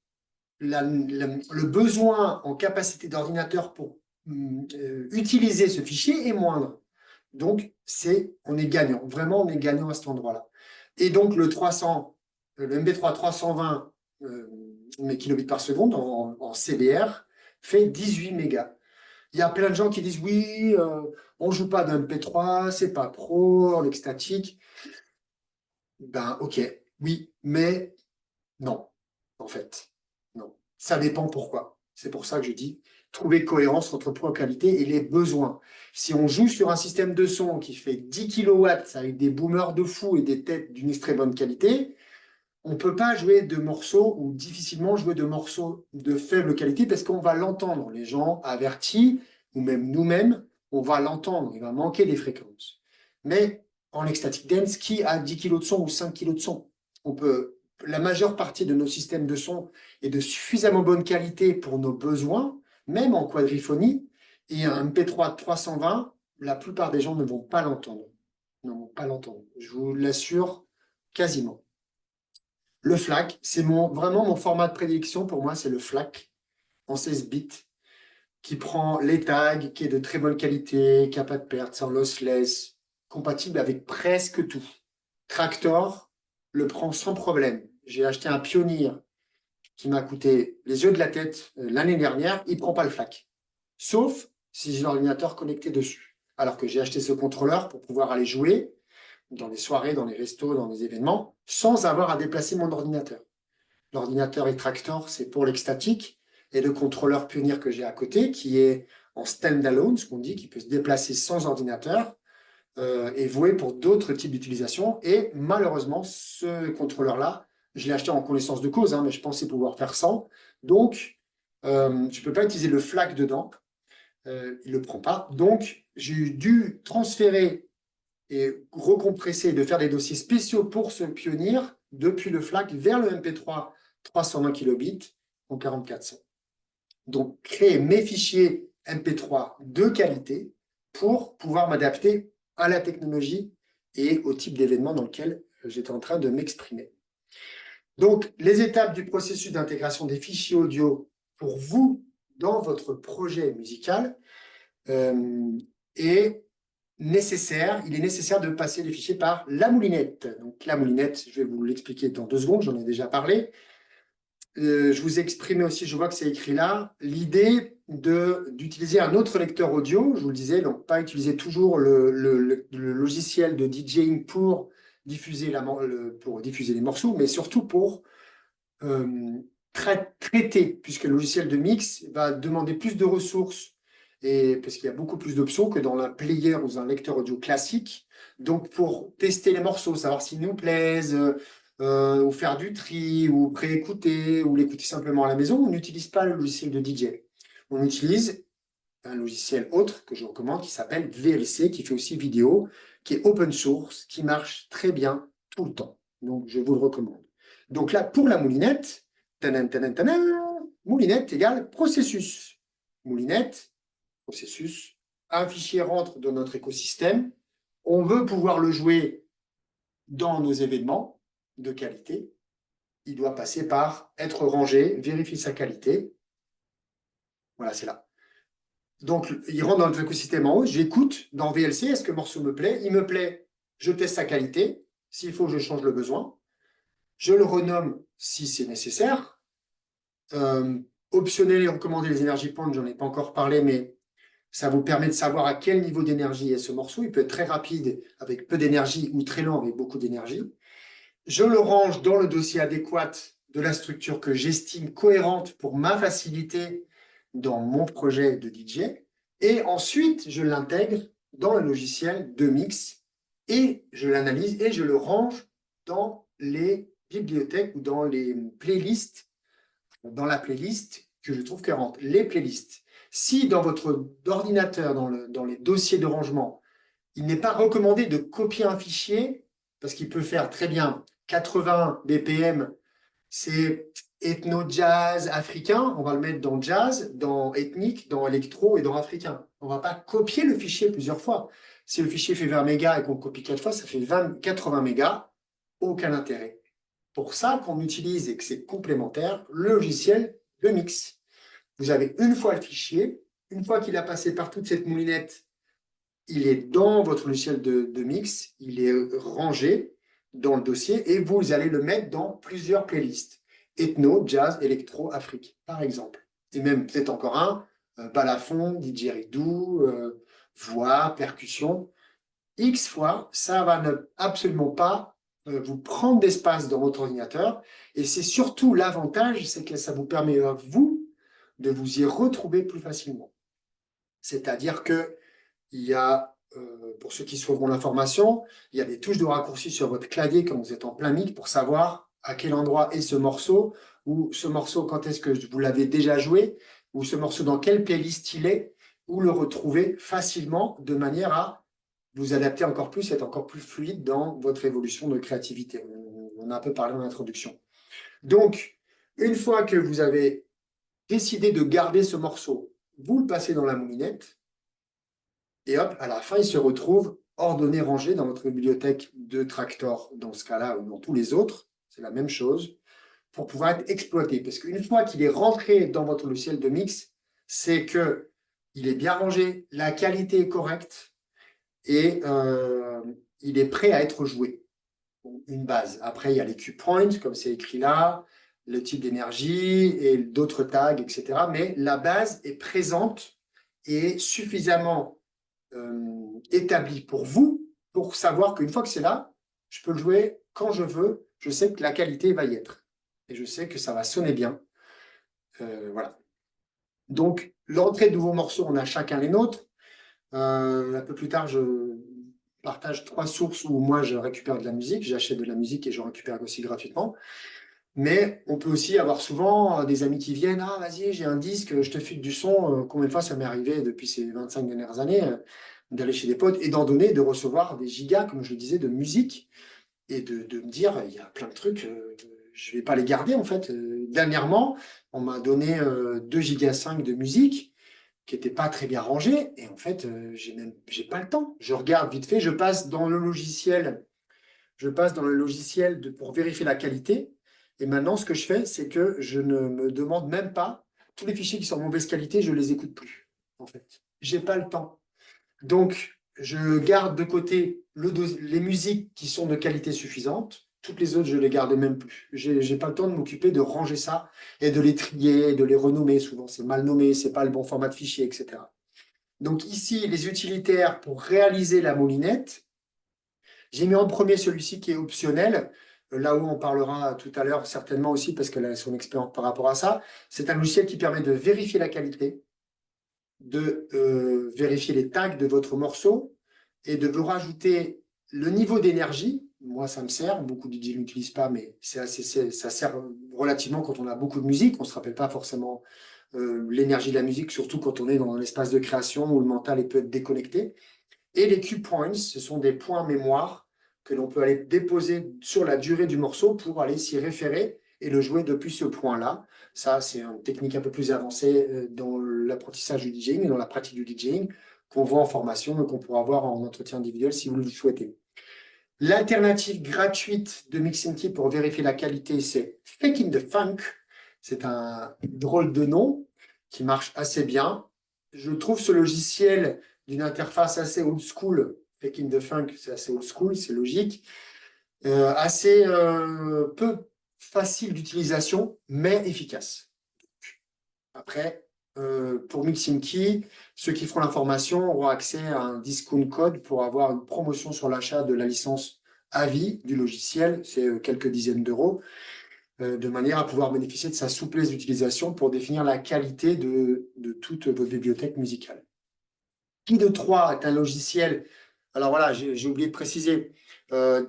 le besoin en capacité d'ordinateur pour utiliser ce fichier est moindre. Donc, on est gagnant. Vraiment, on est gagnant à cet endroit-là. Et donc, le MB3 320 kilobits par seconde en CBR fait 18 mégas. Il y a plein de gens qui disent oui, on ne joue pas d'un MP3, c'est pas pro, on est statique. Ben, ok, oui, mais non, en fait. Non. Ça dépend pourquoi. C'est pour ça que je dis trouver cohérence entre pro qualité et les besoins. Si on joue sur un système de son qui fait 10 kilowatts avec des boomers de fou et des têtes d'une très bonne qualité, on ne peut pas jouer de morceaux ou difficilement jouer de morceaux de faible qualité parce qu'on va l'entendre. Les gens avertis, ou même nous-mêmes, on va l'entendre. Il va manquer des fréquences. Mais en ecstatic dance, qui a 10 kg de son ou 5 kg de son? La majeure partie de nos systèmes de son est de suffisamment bonne qualité pour nos besoins, même en quadriphonie. Et un MP3 de 320, la plupart des gens ne vont pas l'entendre. Ne vont pas l'entendre. Je vous l'assure quasiment. Le FLAC, c'est vraiment mon format de prédilection. Pour moi, c'est le FLAC en 16 bits qui prend les tags, qui est de très bonne qualité, qui n'a pas de perte, sans lossless, compatible avec presque tout. Tractor le prend sans problème. J'ai acheté un Pioneer qui m'a coûté les yeux de la tête l'année dernière. Il ne prend pas le FLAC. Sauf si j'ai l'ordinateur connecté dessus. Alors que j'ai acheté ce contrôleur pour pouvoir aller jouer dans les soirées, dans les restos, dans les événements, sans avoir à déplacer mon ordinateur. L'ordinateur et Tractor, c'est pour l'extatique, et le contrôleur Pioneer que j'ai à côté, qui est en stand-alone, ce qu'on dit, qui peut se déplacer sans ordinateur, est voué pour d'autres types d'utilisation. Et malheureusement, ce contrôleur-là, je l'ai acheté en connaissance de cause, mais je pensais pouvoir faire sans. Donc, je ne peux pas utiliser le FLAC dedans. Il ne le prend pas. Donc, j'ai dû transférer et recompresser, de faire des dossiers spéciaux pour ce Pioneer depuis le FLAC vers le MP3 320 kilobits en 4400. Donc, créer mes fichiers MP3 de qualité pour pouvoir m'adapter à la technologie et au type d'événement dans lequel j'étais en train de m'exprimer. Donc, les étapes du processus d'intégration des fichiers audio pour vous dans votre projet musical est nécessaire. Il est nécessaire de passer les fichiers par la moulinette. Donc, la moulinette, je vais vous l'expliquer dans 2 secondes, j'en ai déjà parlé. Je vous ai exprimé aussi, je vois que c'est écrit là, l'idée d'utiliser un autre lecteur audio, je vous le disais, donc pas utiliser toujours le logiciel de DJing pour diffuser les morceaux, mais surtout pour traiter, puisque le logiciel de mix va demander plus de ressources, et parce qu'il y a beaucoup plus d'options que dans un player ou un lecteur audio classique. Donc, pour tester les morceaux, savoir s'ils nous plaisent, ou faire du tri, ou préécouter, ou l'écouter simplement à la maison, on n'utilise pas le logiciel de DJ. On utilise un logiciel autre que je recommande qui s'appelle VLC, qui fait aussi vidéo, qui est open source, qui marche très bien tout le temps. Donc, je vous le recommande. Donc là, pour la moulinette, moulinette égale processus. Moulinette, processus, un fichier rentre dans notre écosystème, on veut pouvoir le jouer dans nos événements de qualité, il doit passer par être rangé, vérifier sa qualité. Voilà, c'est là. Donc, il rentre dans notre écosystème en haut, j'écoute dans VLC, est-ce que le morceau me plaît? Il me plaît, je teste sa qualité. S'il faut, je change le besoin. Je le renomme si c'est nécessaire. Optionnel et recommander les énergies points, j'en ai pas encore parlé, mais ça vous permet de savoir à quel niveau d'énergie est ce morceau. Il peut être très rapide avec peu d'énergie ou très lent avec beaucoup d'énergie. Je le range dans le dossier adéquat de la structure que j'estime cohérente pour ma facilité dans mon projet de DJ. Et ensuite, je l'intègre dans le logiciel de mix et je l'analyse et je le range dans les bibliothèques ou dans les playlists, dans la playlist que je trouve cohérente. Les playlists. Si dans votre ordinateur, dans les dossiers de rangement, il n'est pas recommandé de copier un fichier, parce qu'il peut faire très bien 80 BPM, c'est ethno-jazz africain, on va le mettre dans jazz, dans ethnique, dans électro et dans africain. On ne va pas copier le fichier plusieurs fois. Si le fichier fait 20 mégas et qu'on le copie 4 fois, ça fait 80 mégas, aucun intérêt. Pour ça qu'on utilise, et que c'est complémentaire, le logiciel de mix. Vous avez une fois le fichier, une fois qu'il a passé par toute cette moulinette, il est dans votre logiciel de mix, il est rangé dans le dossier et vous allez le mettre dans plusieurs playlists. Ethno, jazz, électro, Afrique, par exemple. Et même peut-être encore un, balafon, didgeridoo, voix, percussion. X fois, ça va absolument pas vous prendre d'espace dans votre ordinateur. Et c'est surtout l'avantage, c'est que ça vous permet à vous de vous y retrouver plus facilement. C'est-à-dire que il y a, pour ceux qui suivront l'information, il y a des touches de raccourci sur votre clavier quand vous êtes en plein mix pour savoir à quel endroit est ce morceau, ou ce morceau quand est-ce que vous l'avez déjà joué, ou ce morceau dans quelle playlist il est, ou le retrouver facilement de manière à vous adapter encore plus, être encore plus fluide dans votre évolution de créativité. On a un peu parlé en introduction. Donc, une fois que vous avez décidé de garder ce morceau, vous le passez dans la moulinette, et hop, à la fin, il se retrouve ordonné, rangé dans votre bibliothèque de Traktor, dans ce cas-là, ou dans tous les autres, c'est la même chose, pour pouvoir être exploité. Parce qu'une fois qu'il est rentré dans votre logiciel de mix, c'est qu'il est bien rangé, la qualité est correcte, et il est prêt à être joué. Une base. Après, il y a les cue points, comme c'est écrit là, le type d'énergie et d'autres tags, etc. Mais la base est présente et suffisamment établi pour vous, pour savoir qu'une fois que c'est là, je peux le jouer quand je veux, je sais que la qualité va y être. Et je sais que ça va sonner bien. Voilà. Donc, l'entrée de nouveaux morceaux, on a chacun les nôtres. Un peu plus tard, je partage 3 sources où moi, je récupère de la musique. J'achète de la musique et je récupère aussi gratuitement. Mais on peut aussi avoir souvent des amis qui viennent, ah vas-y, j'ai un disque, je te file du son. Combien de fois ça m'est arrivé depuis ces 25 dernières années d'aller chez des potes et d'en donner, de recevoir des gigas, comme je le disais, de musique et de me dire, il y a plein de trucs, je ne vais pas les garder en fait. Dernièrement, on m'a donné 2 gigas 5 de musique qui n'était pas très bien rangée et en fait, j'ai pas le temps. Je regarde vite fait, je passe dans le logiciel pour vérifier la qualité. Et maintenant, ce que je fais, c'est que je ne me demande même pas, tous les fichiers qui sont en mauvaise qualité, je ne les écoute plus, en fait. Je n'ai pas le temps. Donc, je garde de côté les musiques qui sont de qualité suffisante. Toutes les autres, je les garde même plus. Je n'ai pas le temps de m'occuper de ranger ça et de les trier, de les renommer. Souvent, c'est mal nommé, c'est pas le bon format de fichier, etc. Donc ici, les utilitaires pour réaliser la moulinette, j'ai mis en premier celui-ci qui est optionnel, là où on parlera tout à l'heure certainement aussi parce qu'elle a son expérience par rapport à ça. C'est un logiciel qui permet de vérifier la qualité, de vérifier les tags de votre morceau et de vous rajouter le niveau d'énergie. Moi, ça me sert. Beaucoup de DJ n'utilisent pas, mais ça sert relativement quand on a beaucoup de musique. On ne se rappelle pas forcément l'énergie de la musique, surtout quand on est dans un espace de création où le mental peut être déconnecté. Et les cue points, ce sont des points mémoire que l'on peut aller déposer sur la durée du morceau pour aller s'y référer et le jouer depuis ce point-là. Ça, c'est une technique un peu plus avancée dans l'apprentissage du DJing et dans la pratique du DJing qu'on voit en formation et qu'on pourra voir en entretien individuel si vous le souhaitez. L'alternative gratuite de Mixinky pour vérifier la qualité, c'est Faking the Funk. C'est un drôle de nom qui marche assez bien. Je trouve ce logiciel d'une interface assez old school. Faking the Funk, c'est assez old school, c'est logique. Assez peu facile d'utilisation, mais efficace. Après, pour Mixinky, ceux qui feront la formation auront accès à un discount code pour avoir une promotion sur l'achat de la licence à vie du logiciel, c'est quelques dizaines d'euros, de manière à pouvoir bénéficier de sa souplesse d'utilisation pour définir la qualité de toute votre bibliothèque musicale. Pi de 3 est un logiciel Alors voilà, j'ai oublié de préciser.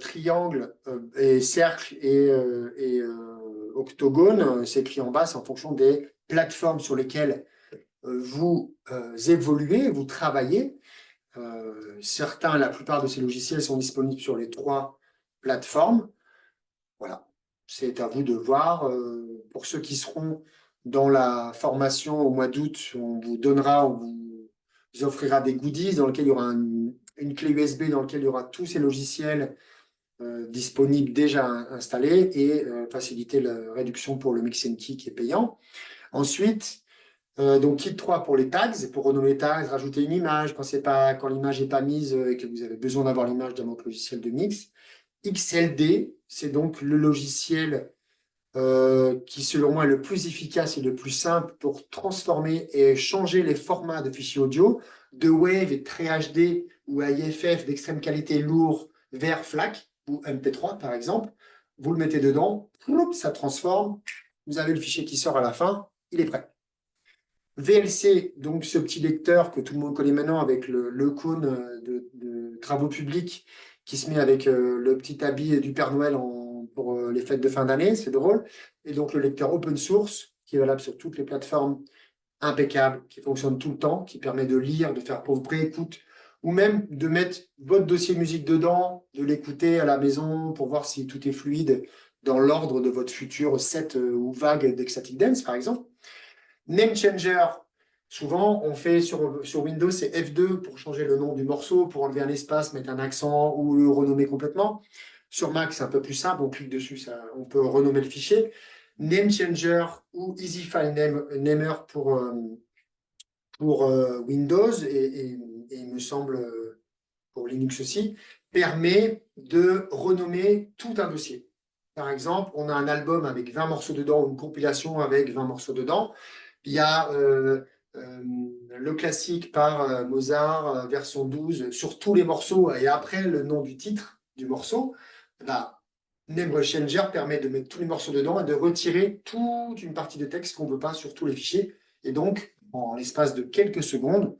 Triangle et cercle et octogone, c'est écrit en bas, c'est en fonction des plateformes sur lesquelles vous évoluez, vous travaillez. Certains, la plupart de ces logiciels sont disponibles sur les trois plateformes. Voilà, c'est à vous de voir. Pour ceux qui seront dans la formation au mois d'août, on vous offrira des goodies dans lesquels il y aura une clé USB dans laquelle il y aura tous ces logiciels disponibles déjà installés et faciliter la réduction pour le Mix and Key qui est payant. Ensuite, donc kit 3 pour les tags, pour renommer les tags, rajouter une image quand l'image n'est pas mise et que vous avez besoin d'avoir l'image dans votre logiciel de mix. XLD, c'est donc le logiciel qui, selon moi, est le plus efficace et le plus simple pour transformer et changer les formats de fichiers audio de WAV et très HD ou AIFF d'extrême qualité lourd vers FLAC ou MP3, par exemple. Vous le mettez dedans, ça transforme, vous avez le fichier qui sort à la fin, il est prêt. VLC, donc ce petit lecteur que tout le monde connaît maintenant avec le cône de travaux publics qui se met avec le petit habit du Père Noël pour les fêtes de fin d'année, c'est drôle. Et donc le lecteur open source qui est valable sur toutes les plateformes, impeccable, qui fonctionne tout le temps, qui permet de lire, de faire pour pré-écoute, ou même de mettre votre dossier musique dedans, de l'écouter à la maison pour voir si tout est fluide dans l'ordre de votre futur set ou vague d'Ecstatic Dance, par exemple. Name changer, souvent on fait sur Windows, c'est F2 pour changer le nom du morceau, pour enlever un espace, mettre un accent ou le renommer complètement. Sur Mac, c'est un peu plus simple, on clique dessus, on peut renommer le fichier. Name changer ou Easy File Namer pour Windows et il me semble pour Linux aussi, permet de renommer tout un dossier. Par exemple, on a un album avec 20 morceaux dedans, ou une compilation avec 20 morceaux dedans. Il y a le classique par Mozart, version 12, sur tous les morceaux, et après le nom du titre du morceau. Là, Name Changer permet de mettre tous les morceaux dedans et de retirer toute une partie de texte qu'on ne veut pas sur tous les fichiers. Et donc, en l'espace de quelques secondes,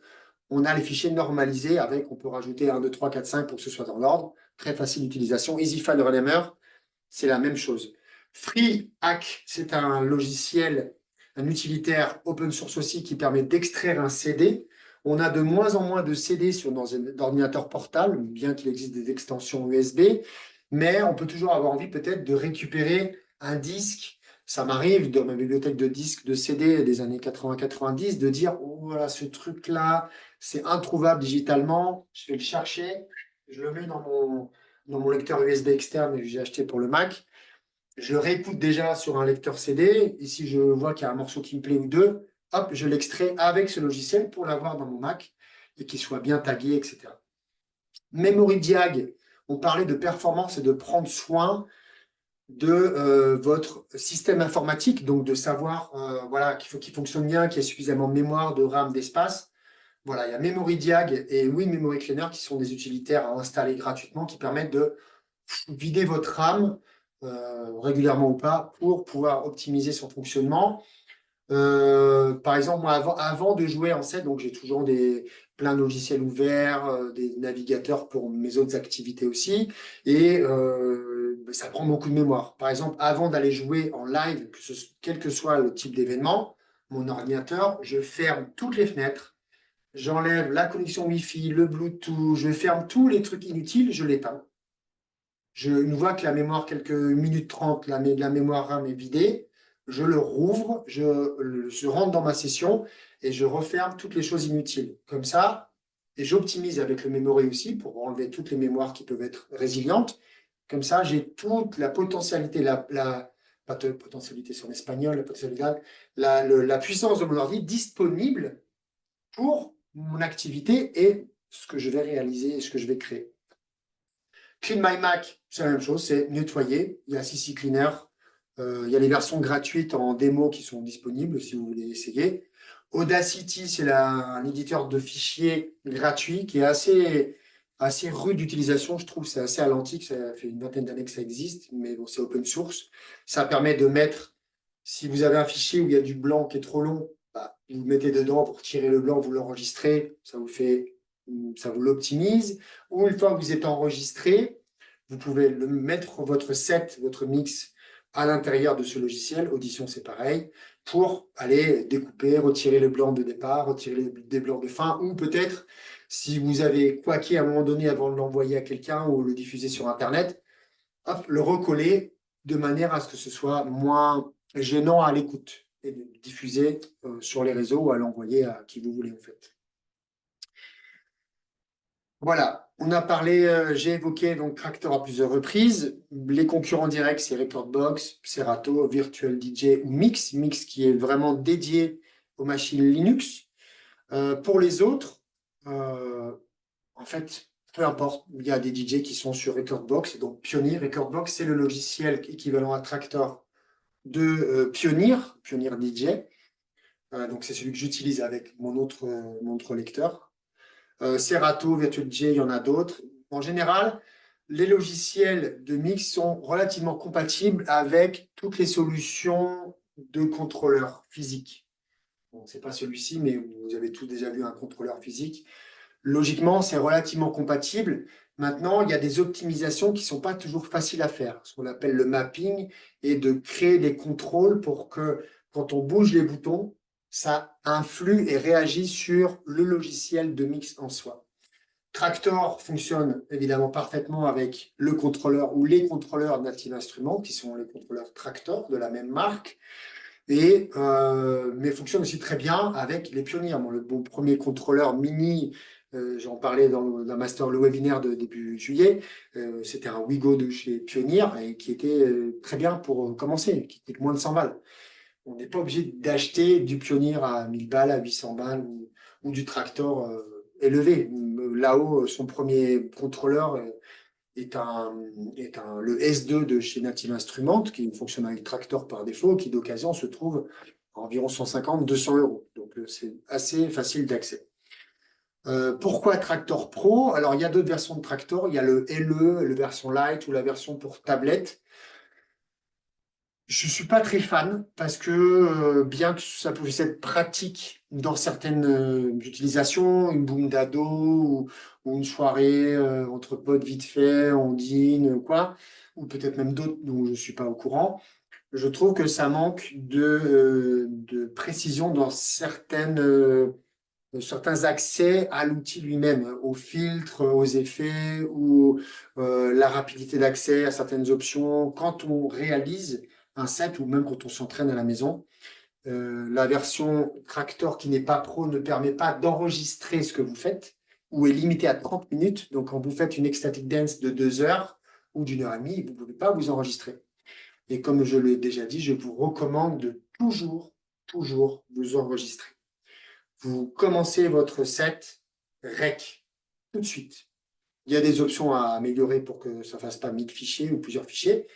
on a les fichiers normalisés avec, on peut rajouter 1, 2, 3, 4, 5 pour que ce soit dans l'ordre. Très facile d'utilisation. EasyFile Rename, c'est la même chose. FreeHack, c'est un logiciel, un utilitaire open source aussi qui permet d'extraire un CD. On a de moins en moins de CD sur nos ordinateurs portables, bien qu'il existe des extensions USB, mais on peut toujours avoir envie peut-être de récupérer un disque. Ça m'arrive dans ma bibliothèque de disques de CD des années 80-90 de dire, oh voilà, ce truc-là, c'est introuvable digitalement, je vais le chercher, je le mets dans mon lecteur USB externe que j'ai acheté pour le Mac. Je réécoute déjà sur un lecteur CD, et si je vois qu'il y a un morceau qui me plaît ou deux, hop, je l'extrais avec ce logiciel pour l'avoir dans mon Mac et qu'il soit bien tagué, etc. Memory Diag, on parlait de performance et de prendre soin de votre système informatique, donc de savoir voilà, qu'il faut qu'il fonctionne bien, qu'il y ait suffisamment de mémoire, de RAM, d'espace. Voilà, il y a Memory Diag et WinMemory Cleaner qui sont des utilitaires à installer gratuitement qui permettent de vider votre RAM régulièrement ou pas pour pouvoir optimiser son fonctionnement. Par exemple, moi, avant de jouer en set, donc j'ai toujours plein de logiciels ouverts, des navigateurs pour mes autres activités aussi, et ça prend beaucoup de mémoire. Par exemple, avant d'aller jouer en live, quel que soit le type d'événement, mon ordinateur, je ferme toutes les fenêtres, j'enlève la connexion Wi-Fi, le Bluetooth, je ferme tous les trucs inutiles, je l'éteins. Une fois que la mémoire, quelques minutes 30, la mémoire RAM est vidée, je le rouvre, je rentre dans ma session et je referme toutes les choses inutiles. Comme ça, et j'optimise avec le memory aussi pour enlever toutes les mémoires qui peuvent être résilientes. Comme ça, j'ai toute la potentialité, pas de potentialité sur l'espagnol, la puissance de mon ordi disponible pour mon activité et ce que je vais réaliser et ce que je vais créer. Clean My Mac, c'est la même chose, c'est nettoyer. Il y a CC Cleaner. Il y a les versions gratuites en démo qui sont disponibles si vous voulez essayer. Audacity, c'est un éditeur de fichiers gratuit qui est assez rude d'utilisation, je trouve. C'est assez à l'antique, ça fait une vingtaine d'années que ça existe, mais bon, c'est open source. Ça permet de mettre, si vous avez un fichier où il y a du blanc qui est trop long, bah, vous le mettez dedans pour tirer le blanc, vous l'enregistrez, ça vous fait ça vous l'optimise. Ou une fois que vous êtes enregistré, vous pouvez mettre votre set, votre mix à l'intérieur de ce logiciel. Audition, c'est pareil, pour aller découper, retirer le blanc de départ, retirer des blancs de fin, ou peut-être, si vous avez quacké à un moment donné avant de l'envoyer à quelqu'un ou le diffuser sur Internet, hop, le recoller de manière à ce que ce soit moins gênant à l'écoute et de diffuser sur les réseaux ou à l'envoyer à qui vous voulez en fait. Voilà, on a parlé, j'ai évoqué donc Traktor à plusieurs reprises. Les concurrents directs, c'est Rekordbox, Serato, Virtual DJ ou Mix. Mix qui est vraiment dédié aux machines Linux. Pour les autres, en fait, peu importe, il y a des DJ qui sont sur Rekordbox. Et donc Pioneer, Rekordbox, c'est le logiciel équivalent à Traktor de Pioneer DJ. Donc c'est celui que j'utilise avec mon autre lecteur. Serato, Virtual DJ, il y en a d'autres. En général, les logiciels de mix sont relativement compatibles avec toutes les solutions de contrôleurs physiques. Bon, ce n'est pas celui-ci, mais vous avez tous déjà vu un contrôleur physique. Logiquement, c'est relativement compatible. Maintenant, il y a des optimisations qui ne sont pas toujours faciles à faire. Ce qu'on appelle le mapping et de créer des contrôles pour que quand on bouge les boutons, ça influe et réagit sur le logiciel de mix en soi. Traktor fonctionne évidemment parfaitement avec le contrôleur ou les contrôleurs Native Instruments, qui sont les contrôleurs Traktor de la même marque, mais fonctionne aussi très bien avec les Pioneer. Mon premier contrôleur mini, j'en parlais dans le master, le webinaire de début juillet, c'était un Wigo de chez Pioneer et qui était très bien pour commencer, qui coûte moins de 100 balles. On n'est pas obligé d'acheter du Pioneer à 1000 balles, à 800 balles ou du Traktor élevé. Là-haut, son premier contrôleur le S2 de chez Native Instruments, qui fonctionne avec Traktor par défaut, qui d'occasion se trouve à environ 150-200 euros. Donc c'est assez facile d'accès. Pourquoi Traktor Pro? Alors il y a d'autres versions de Traktor, il y a le LE, la version Lite ou la version pour tablette. Je ne suis pas très fan parce que bien que ça puisse être pratique dans certaines utilisations, une boum d'ado ou une soirée entre potes vite fait, on dîne, quoi, ou peut-être même d'autres dont je ne suis pas au courant, je trouve que ça manque de précision dans certains accès à l'outil lui-même, aux filtres, aux effets ou la rapidité d'accès à certaines options. Quand on réalise un set ou même quand on s'entraîne à la maison, la version Traktor qui n'est pas pro ne permet pas d'enregistrer ce que vous faites ou est limitée à 30 minutes. Donc, quand vous faites une ecstatic dance de 2 heures ou d'une heure et demie, vous ne pouvez pas vous enregistrer. Et comme je l'ai déjà dit, je vous recommande de toujours vous enregistrer. Vous commencez votre set rec tout de suite. Il y a des options à améliorer pour que ça ne fasse pas 1000 fichiers ou plusieurs fichiers.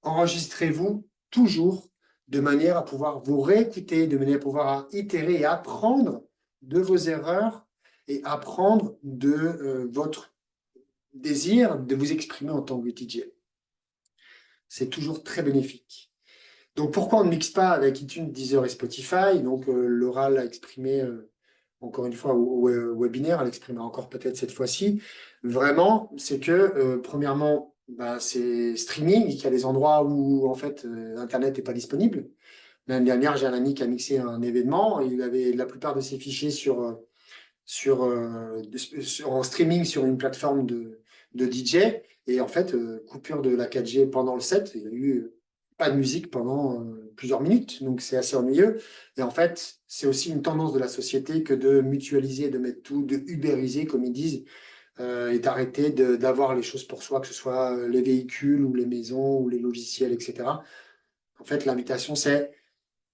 Enregistrez-vous toujours de manière à pouvoir vous réécouter, de manière à pouvoir itérer et apprendre de vos erreurs et apprendre de votre désir de vous exprimer en tant que DJ. C'est toujours très bénéfique. Donc, pourquoi on ne mixe pas avec iTunes, Deezer et Spotify? Donc, Laura l'a exprimé encore une fois au webinaire, elle exprimera encore peut-être cette fois-ci. Vraiment, c'est que, premièrement, bah, c'est streaming, il y a des endroits où, en fait, Internet n'est pas disponible. L'année dernière, j'ai un ami qui a mixé un événement, il avait la plupart de ses fichiers en streaming sur une plateforme de DJ, et en fait, coupure de la 4G pendant le set, il y a eu pas de musique pendant plusieurs minutes, donc c'est assez ennuyeux. Et en fait, c'est aussi une tendance de la société que de mutualiser, de mettre tout, de ubériser, comme ils disent, et d'arrêter d'avoir les choses pour soi, que ce soit les véhicules ou les maisons ou les logiciels, etc. En fait, l'invitation, c'est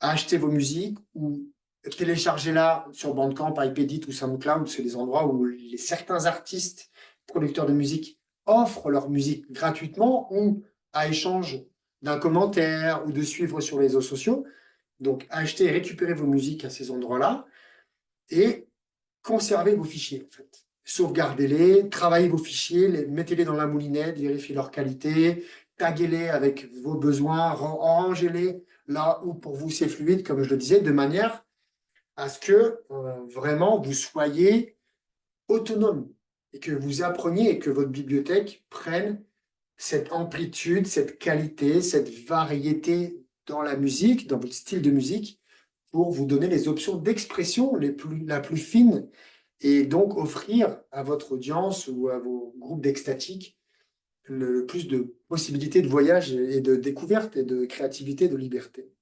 acheter vos musiques ou téléchargez-la sur Bandcamp, iPedit ou SoundCloud. C'est des endroits où certains artistes, producteurs de musique, offrent leur musique gratuitement ou à échange d'un commentaire ou de suivre sur les réseaux sociaux. Donc, achetez et récupérez vos musiques à ces endroits-là et conservez vos fichiers, en fait. Sauvegardez-les, travaillez vos fichiers, mettez-les dans la moulinette, vérifiez leur qualité, taguez-les avec vos besoins, rangez-les là où pour vous c'est fluide, comme je le disais, de manière à ce que vraiment vous soyez autonome et que vous appreniez et que votre bibliothèque prenne cette amplitude, cette qualité, cette variété dans la musique, dans votre style de musique, pour vous donner les options d'expression la plus fine et donc offrir à votre audience ou à vos groupes d'extatiques le plus de possibilités de voyage et de découverte et de créativité, de liberté.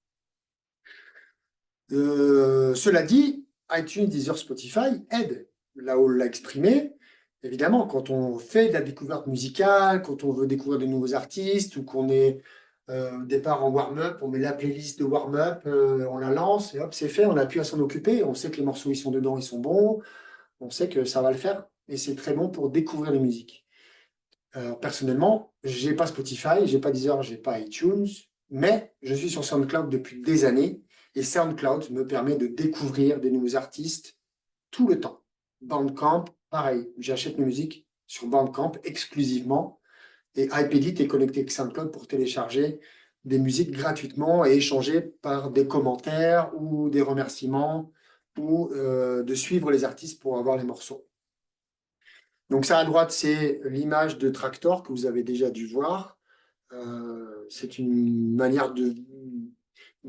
Cela dit, iTunes, Deezer, Spotify aident. Là où l'a exprimé, évidemment, quand on fait de la découverte musicale, quand on veut découvrir de nouveaux artistes ou qu'on est au départ en warm-up, on met la playlist de warm-up, on la lance et hop, c'est fait, on a plus à s'en occuper. On sait que les morceaux, ils sont dedans, ils sont bons, on sait que ça va le faire et c'est très bon pour découvrir les musiques. Personnellement, j'ai pas Spotify, j'ai pas Deezer, j'ai pas iTunes, mais je suis sur SoundCloud depuis des années et SoundCloud me permet de découvrir des nouveaux artistes tout le temps. Bandcamp, pareil, j'achète mes musiques sur Bandcamp exclusivement et iPedit est connecté avec SoundCloud pour télécharger des musiques gratuitement et échanger par des commentaires ou des remerciements ou de suivre les artistes pour avoir les morceaux. Donc ça à droite, c'est l'image de Tractor que vous avez déjà dû voir. C'est une manière de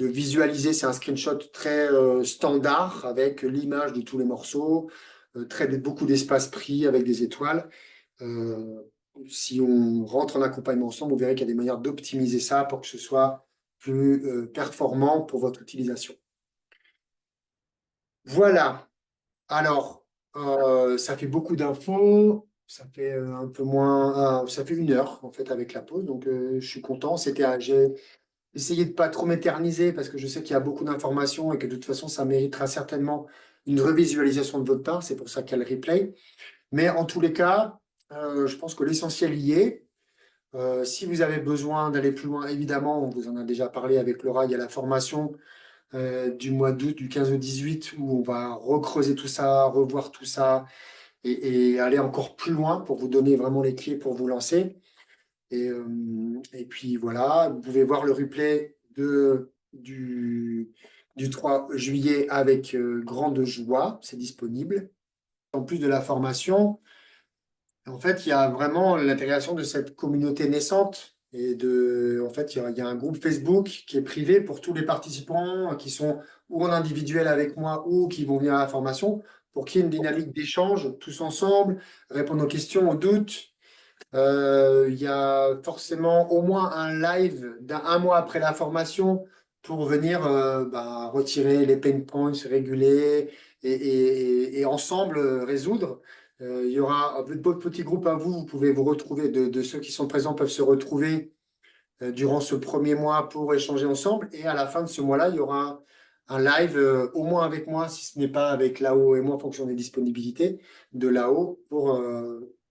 visualiser, c'est un screenshot très standard avec l'image de tous les morceaux, beaucoup d'espace pris avec des étoiles. Si on rentre en accompagnement ensemble, vous verrez qu'il y a des manières d'optimiser ça pour que ce soit plus performant pour votre utilisation. Voilà. Alors, ça fait beaucoup d'infos. Ça fait un peu moins, ça fait 1 heure en fait avec la pause, donc je suis content. J'ai essayé de pas trop m'éterniser parce que je sais qu'il y a beaucoup d'informations et que de toute façon ça méritera certainement une revisualisation de votre part. C'est pour ça qu'il y a le replay. Mais en tous les cas, je pense que l'essentiel y est. Si vous avez besoin d'aller plus loin, évidemment, on vous en a déjà parlé avec Laura, il y a la formation du mois d'août, du 15 au 18, où on va recreuser tout ça, revoir tout ça et aller encore plus loin pour vous donner vraiment les clés pour vous lancer. Et puis voilà, vous pouvez voir le replay du 3 juillet avec grande joie, c'est disponible. En plus de la formation, en fait, il y a vraiment l'intégration de cette communauté naissante. En fait, il y a un groupe Facebook qui est privé pour tous les participants qui sont ou en individuel avec moi ou qui vont venir à la formation pour qu'il y ait une dynamique d'échange tous ensemble, répondre aux questions, aux doutes. Il y a forcément au moins un live un mois après la formation pour venir retirer les pain points, réguler et ensemble résoudre. Il y aura votre petit groupe à vous, vous pouvez vous retrouver, de ceux qui sont présents peuvent se retrouver durant ce premier mois pour échanger ensemble. Et à la fin de ce mois-là, il y aura un live, au moins avec moi, si ce n'est pas avec Lao et moi, en fonction des disponibilités de Lao, pour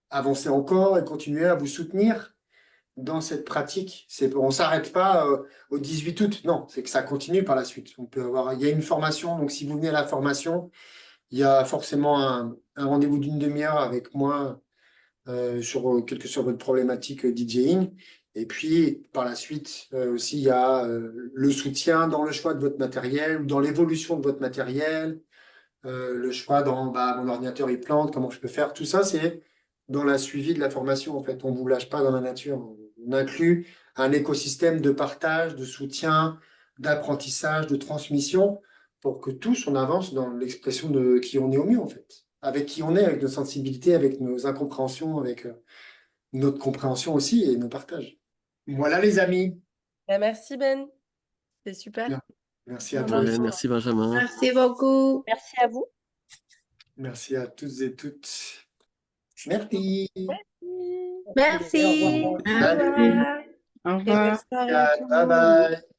avancer encore et continuer à vous soutenir dans cette pratique. On ne s'arrête pas au 18 août, non, c'est que ça continue par la suite. Il y a une formation, donc si vous venez à la formation, il y a forcément un rendez-vous d'une demi-heure avec moi quelle que soit votre problématique DJing. Et puis, par la suite, aussi, il y a le soutien dans le choix de votre matériel ou dans l'évolution de votre matériel, le choix dans mon ordinateur il plante, comment je peux faire. Tout ça, c'est dans la suivi de la formation, en fait. On ne vous lâche pas dans la nature. On inclut un écosystème de partage, de soutien, d'apprentissage, de transmission pour que tous, on avance dans l'expression de qui on est au mieux, en fait. Avec qui on est, avec nos sensibilités, avec nos incompréhensions, avec notre compréhension aussi et nos partages. Voilà, les amis. Merci Ben, c'est super. Bien. Merci à toi Ouais, aussi. merci Benjamin. Merci beaucoup. Merci à vous. Merci à toutes et toutes. Merci. Merci. Salut. Au revoir. Et bonne soirée à tous. Bye bye.